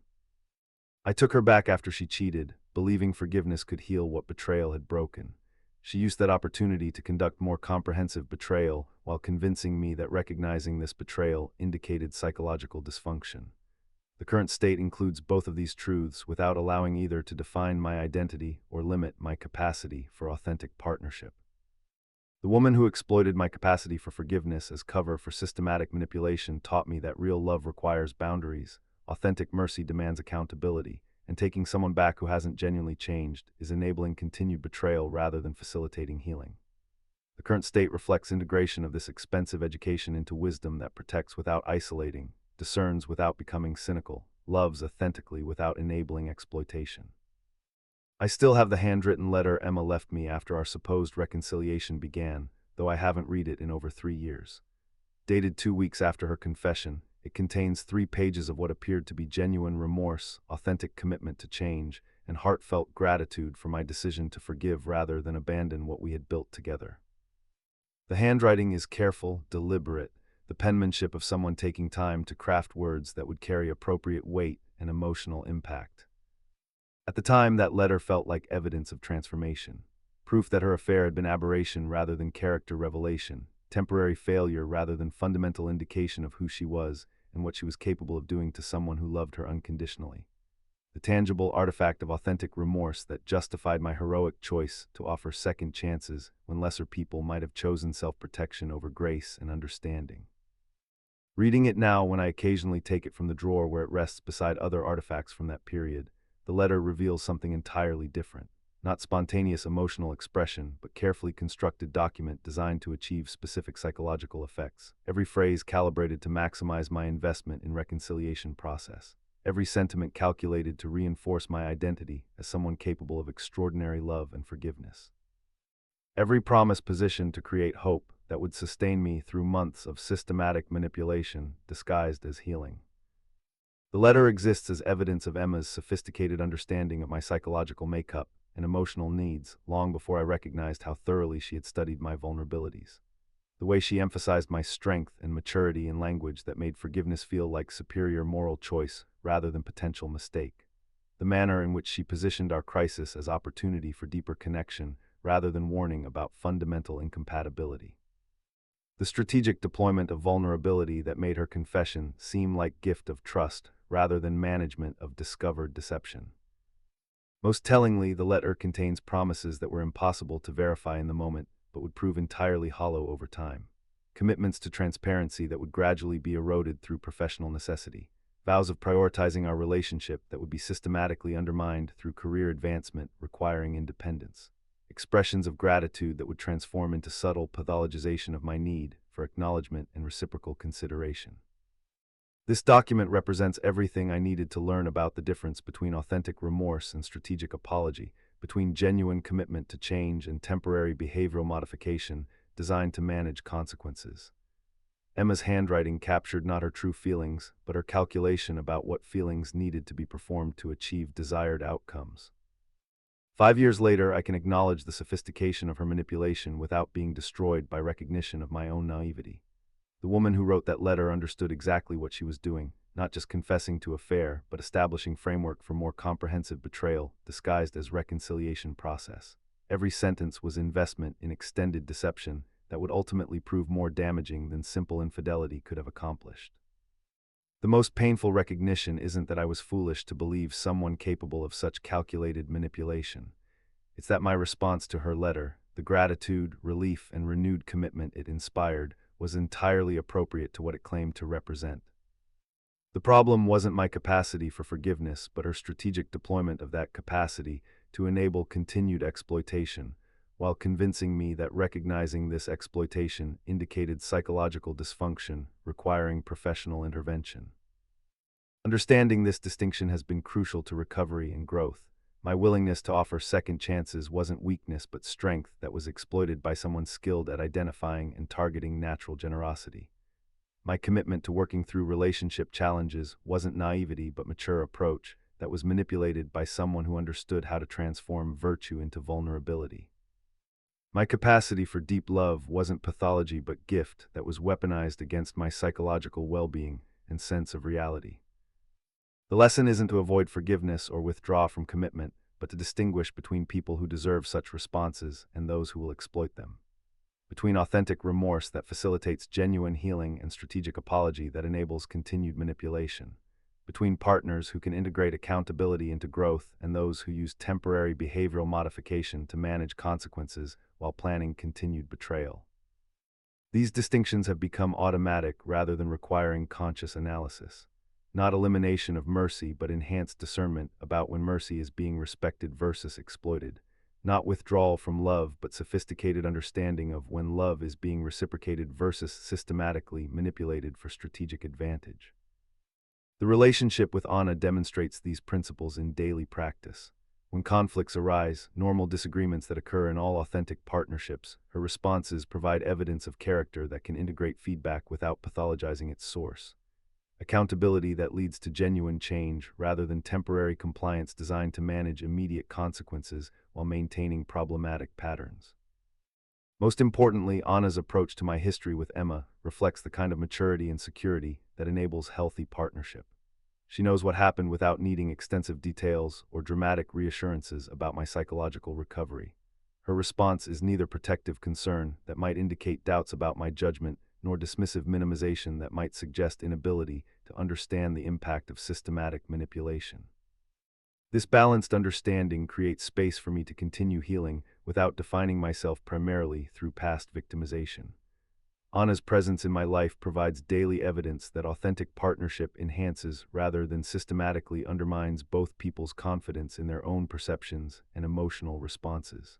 I took her back after she cheated, believing forgiveness could heal what betrayal had broken. She used that opportunity to conduct more comprehensive betrayal while convincing me that recognizing this betrayal indicated psychological dysfunction. The current state includes both of these truths without allowing either to define my identity or limit my capacity for authentic partnership. The woman who exploited my capacity for forgiveness as cover for systematic manipulation taught me that real love requires boundaries, authentic mercy demands accountability, and taking someone back who hasn't genuinely changed is enabling continued betrayal rather than facilitating healing. The current state reflects integration of this expensive education into wisdom that protects without isolating, discerns without becoming cynical, loves authentically without enabling exploitation. I still have the handwritten letter Emma left me after our supposed reconciliation began, though I haven't read it in over 3 years. Dated 2 weeks after her confession, it contains 3 pages of what appeared to be genuine remorse, authentic commitment to change, and heartfelt gratitude for my decision to forgive rather than abandon what we had built together. The handwriting is careful, deliberate, the penmanship of someone taking time to craft words that would carry appropriate weight and emotional impact. At the time, that letter felt like evidence of transformation, proof that her affair had been aberration rather than character revelation, temporary failure rather than fundamental indication of who she was and what she was capable of doing to someone who loved her unconditionally. The tangible artifact of authentic remorse that justified my heroic choice to offer second chances when lesser people might have chosen self-protection over grace and understanding. Reading it now, when I occasionally take it from the drawer where it rests beside other artifacts from that period, the letter reveals something entirely different. Not spontaneous emotional expression, but carefully constructed document designed to achieve specific psychological effects. Every phrase calibrated to maximize my investment in reconciliation process. Every sentiment calculated to reinforce my identity as someone capable of extraordinary love and forgiveness. Every promise positioned to create hope that would sustain me through months of systematic manipulation disguised as healing. The letter exists as evidence of Emma's sophisticated understanding of my psychological makeup and emotional needs long before I recognized how thoroughly she had studied my vulnerabilities. The way she emphasized my strength and maturity in language that made forgiveness feel like superior moral choice rather than potential mistake. The manner in which she positioned our crisis as opportunity for deeper connection rather than warning about fundamental incompatibility. The strategic deployment of vulnerability that made her confession seem like gift of trust rather than management of discovered deception. Most tellingly, the letter contains promises that were impossible to verify in the moment, but would prove entirely hollow over time. Commitments to transparency that would gradually be eroded through professional necessity. Vows of prioritizing our relationship that would be systematically undermined through career advancement requiring independence. Expressions of gratitude that would transform into subtle pathologization of my need for acknowledgement and reciprocal consideration. This document represents everything I needed to learn about the difference between authentic remorse and strategic apology, between genuine commitment to change and temporary behavioral modification designed to manage consequences. Emma's handwriting captured not her true feelings, but her calculation about what feelings needed to be performed to achieve desired outcomes. 5 years later, I can acknowledge the sophistication of her manipulation without being destroyed by recognition of my own naivety. The woman who wrote that letter understood exactly what she was doing, not just confessing to affair, but establishing framework for more comprehensive betrayal, disguised as reconciliation process. Every sentence was investment in extended deception that would ultimately prove more damaging than simple infidelity could have accomplished. The most painful recognition isn't that I was foolish to believe someone capable of such calculated manipulation. It's that my response to her letter, the gratitude, relief, and renewed commitment it inspired, was entirely appropriate to what it claimed to represent. The problem wasn't my capacity for forgiveness, but her strategic deployment of that capacity to enable continued exploitation, while convincing me that recognizing this exploitation indicated psychological dysfunction requiring professional intervention. Understanding this distinction has been crucial to recovery and growth. My willingness to offer second chances wasn't weakness but strength that was exploited by someone skilled at identifying and targeting natural generosity. My commitment to working through relationship challenges wasn't naivety but mature approach that was manipulated by someone who understood how to transform virtue into vulnerability. My capacity for deep love wasn't pathology but gift that was weaponized against my psychological well-being and sense of reality. The lesson isn't to avoid forgiveness or withdraw from commitment, but to distinguish between people who deserve such responses and those who will exploit them. Between authentic remorse that facilitates genuine healing and strategic apology that enables continued manipulation. between partners who can integrate accountability into growth and those who use temporary behavioral modification to manage consequences while planning continued betrayal. These distinctions have become automatic rather than requiring conscious analysis. Not elimination of mercy, but enhanced discernment about when mercy is being respected versus exploited. Not withdrawal from love, but sophisticated understanding of when love is being reciprocated versus systematically manipulated for strategic advantage. The relationship with Anna demonstrates these principles in daily practice. When conflicts arise, normal disagreements that occur in all authentic partnerships, her responses provide evidence of character that can integrate feedback without pathologizing its source. Accountability that leads to genuine change rather than temporary compliance designed to manage immediate consequences while maintaining problematic patterns. Most importantly, Anna's approach to my history with Emma reflects the kind of maturity and security that enables healthy partnership. She knows what happened without needing extensive details or dramatic reassurances about my psychological recovery. Her response is neither protective concern that might indicate doubts about my judgment nor dismissive minimization that might suggest inability to understand the impact of systematic manipulation. This balanced understanding creates space for me to continue healing without defining myself primarily through past victimization. Anna's presence in my life provides daily evidence that authentic partnership enhances rather than systematically undermines both people's confidence in their own perceptions and emotional responses.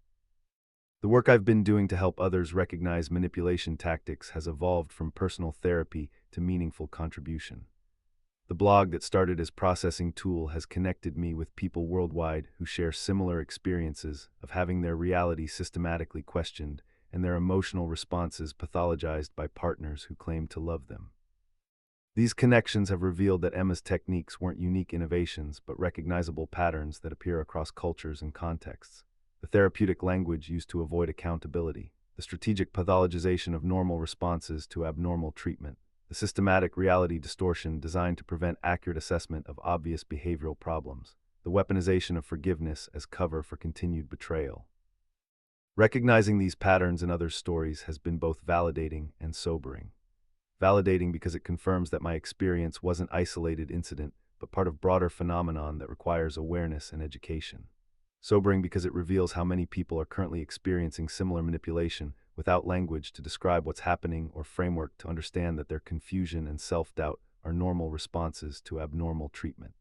The work I've been doing to help others recognize manipulation tactics has evolved from personal therapy to meaningful contribution. The blog that started as processing tool has connected me with people worldwide who share similar experiences of having their reality systematically questioned and their emotional responses pathologized by partners who claim to love them. These connections have revealed that Emma's techniques weren't unique innovations but recognizable patterns that appear across cultures and contexts. The therapeutic language used to avoid accountability, the strategic pathologization of normal responses to abnormal treatment, the systematic reality distortion designed to prevent accurate assessment of obvious behavioral problems, the weaponization of forgiveness as cover for continued betrayal. Recognizing these patterns in others' stories has been both validating and sobering. Validating because it confirms that my experience wasn't an isolated incident, but part of broader phenomenon that requires awareness and education. Sobering because it reveals how many people are currently experiencing similar manipulation without language to describe what's happening or framework to understand that their confusion and self-doubt are normal responses to abnormal treatment.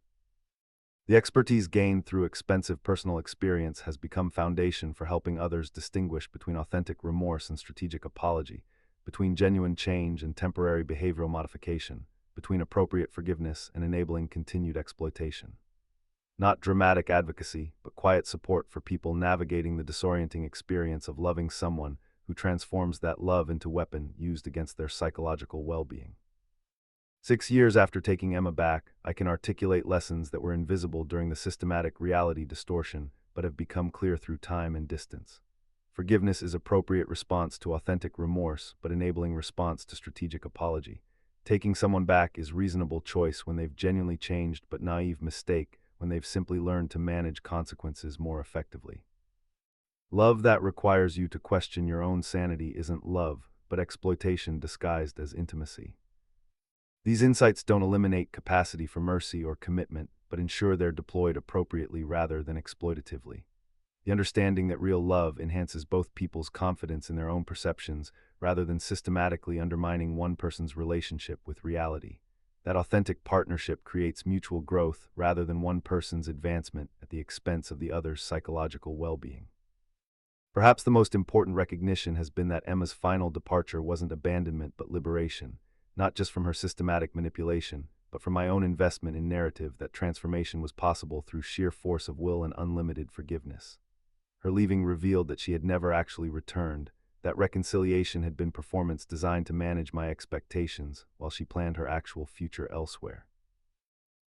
The expertise gained through expensive personal experience has become foundation for helping others distinguish between authentic remorse and strategic apology, between genuine change and temporary behavioral modification, between appropriate forgiveness and enabling continued exploitation. Not dramatic advocacy, but quiet support for people navigating the disorienting experience of loving someone who transforms that love into a weapon used against their psychological well-being. 6 years after taking Emma back, I can articulate lessons that were invisible during the systematic reality distortion, but have become clear through time and distance. Forgiveness is appropriate response to authentic remorse, but enabling response to strategic apology. Taking someone back is reasonable choice when they've genuinely changed, but naive mistake when they've simply learned to manage consequences more effectively. Love that requires you to question your own sanity isn't love, but exploitation disguised as intimacy. These insights don't eliminate capacity for mercy or commitment, but ensure they're deployed appropriately rather than exploitatively. The understanding that real love enhances both people's confidence in their own perceptions rather than systematically undermining one person's relationship with reality. That authentic partnership creates mutual growth rather than one person's advancement at the expense of the other's psychological well-being. Perhaps the most important recognition has been that Emma's final departure wasn't abandonment but liberation, not just from her systematic manipulation, but from my own investment in narrative that transformation was possible through sheer force of will and unlimited forgiveness. Her leaving revealed that she had never actually returned, that reconciliation had been performance designed to manage my expectations while she planned her actual future elsewhere.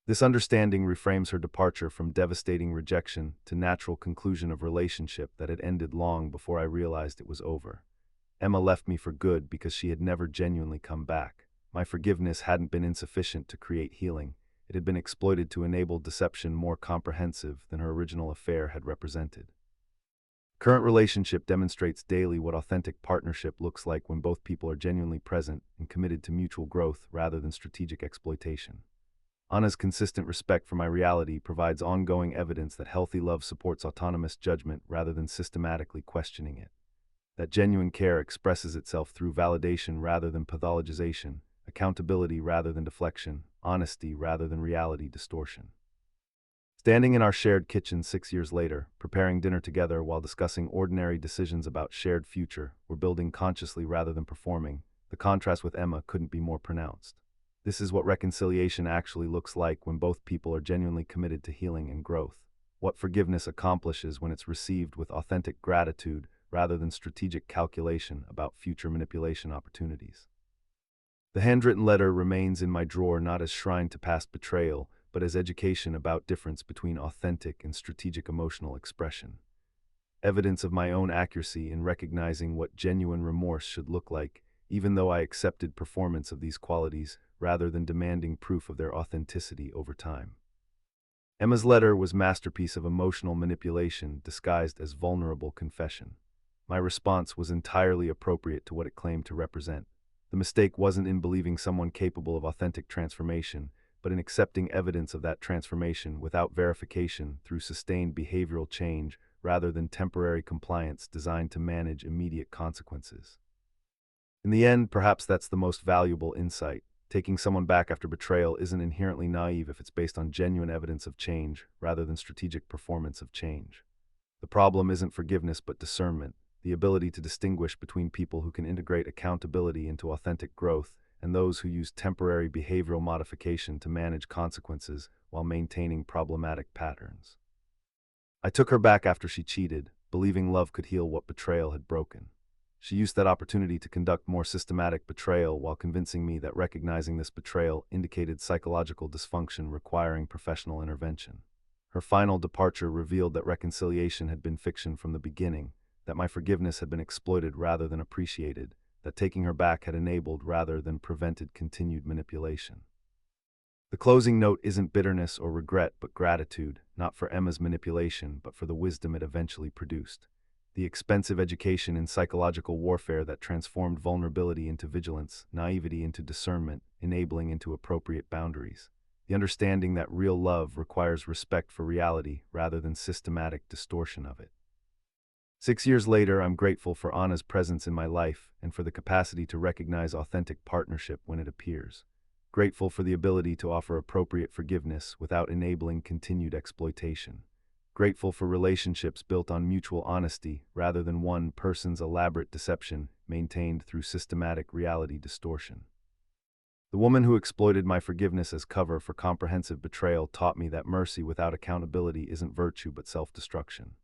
This understanding reframes her departure from devastating rejection to natural conclusion of relationship that had ended long before I realized it was over. Emma left me for good because she had never genuinely come back. My forgiveness hadn't been insufficient to create healing. It had been exploited to enable deception more comprehensive than her original affair had represented. Current relationship demonstrates daily what authentic partnership looks like when both people are genuinely present and committed to mutual growth rather than strategic exploitation. Anna's consistent respect for my reality provides ongoing evidence that healthy love supports autonomous judgment rather than systematically questioning it. That genuine care expresses itself through validation rather than pathologization, accountability rather than deflection, honesty rather than reality distortion. Standing in our shared kitchen 6 years later, preparing dinner together while discussing ordinary decisions about shared future, we're building consciously rather than performing, the contrast with Emma couldn't be more pronounced. This is what reconciliation actually looks like when both people are genuinely committed to healing and growth. What forgiveness accomplishes when it's received with authentic gratitude rather than strategic calculation about future manipulation opportunities. The handwritten letter remains in my drawer not as shrine to past betrayal, but as education about difference between authentic and strategic emotional expression. Evidence of my own accuracy in recognizing what genuine remorse should look like, even though I accepted performance of these qualities rather than demanding proof of their authenticity over time. Emma's letter was a masterpiece of emotional manipulation disguised as vulnerable confession. My response was entirely appropriate to what it claimed to represent. The mistake wasn't in believing someone capable of authentic transformation, but in accepting evidence of that transformation without verification through sustained behavioral change rather than temporary compliance designed to manage immediate consequences. In the end, perhaps that's the most valuable insight. Taking someone back after betrayal isn't inherently naive if it's based on genuine evidence of change rather than strategic performance of change. The problem isn't forgiveness but discernment, the ability to distinguish between people who can integrate accountability into authentic growth and those who use temporary behavioral modification to manage consequences while maintaining problematic patterns. I took her back after she cheated, believing love could heal what betrayal had broken. She used that opportunity to conduct more systematic betrayal while convincing me that recognizing this betrayal indicated psychological dysfunction requiring professional intervention. Her final departure revealed that reconciliation had been fiction from the beginning, that my forgiveness had been exploited rather than appreciated, that taking her back had enabled rather than prevented continued manipulation. The closing note isn't bitterness or regret but gratitude, not for Emma's manipulation but for the wisdom it eventually produced. The expensive education in psychological warfare that transformed vulnerability into vigilance, naivety into discernment, enabling into appropriate boundaries. The understanding that real love requires respect for reality rather than systematic distortion of it. 6 years later, I'm grateful for Anna's presence in my life and for the capacity to recognize authentic partnership when it appears. Grateful for the ability to offer appropriate forgiveness without enabling continued exploitation. Grateful for relationships built on mutual honesty rather than one person's elaborate deception maintained through systematic reality distortion. The woman who exploited my forgiveness as cover for comprehensive betrayal taught me that mercy without accountability isn't virtue but self-destruction.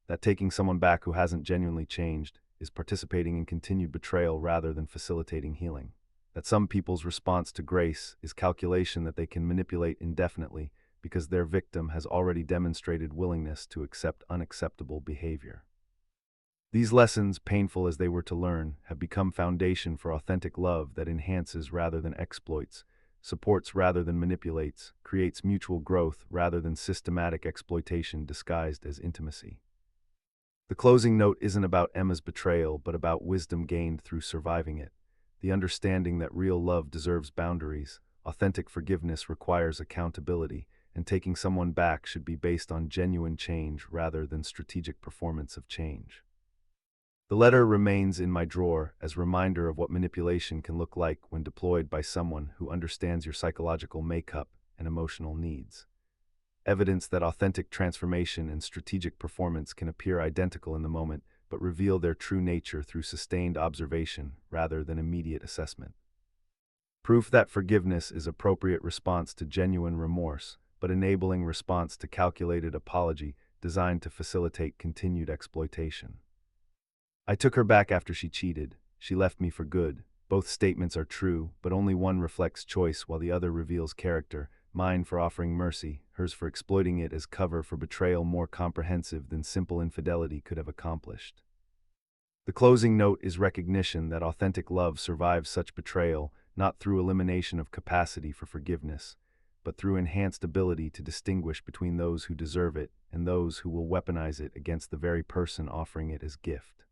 That taking someone back who hasn't genuinely changed is participating in continued betrayal rather than facilitating healing. That some people's response to grace is calculation that they can manipulate indefinitely because their victim has already demonstrated willingness to accept unacceptable behavior. These lessons, painful as they were to learn, have become foundation for authentic love that enhances rather than exploits, supports rather than manipulates, creates mutual growth rather than systematic exploitation disguised as intimacy. The closing note isn't about Emma's betrayal but about wisdom gained through surviving it. The understanding that real love deserves boundaries, authentic forgiveness requires accountability, and taking someone back should be based on genuine change rather than strategic performance of change. The letter remains in my drawer as a reminder of what manipulation can look like when deployed by someone who understands your psychological makeup and emotional needs. Evidence that authentic transformation and strategic performance can appear identical in the moment but reveal their true nature through sustained observation rather than immediate assessment. Proof that forgiveness is appropriate response to genuine remorse, but enabling response to calculated apology designed to facilitate continued exploitation. I took her back after she cheated. She left me for good. Both statements are true, but only one reflects choice while the other reveals character. Mine for offering mercy, hers for exploiting it as cover for betrayal more comprehensive than simple infidelity could have accomplished. The closing note is recognition that authentic love survives such betrayal, not through elimination of capacity for forgiveness, but through enhanced ability to distinguish between those who deserve it and those who will weaponize it against the very person offering it as gift.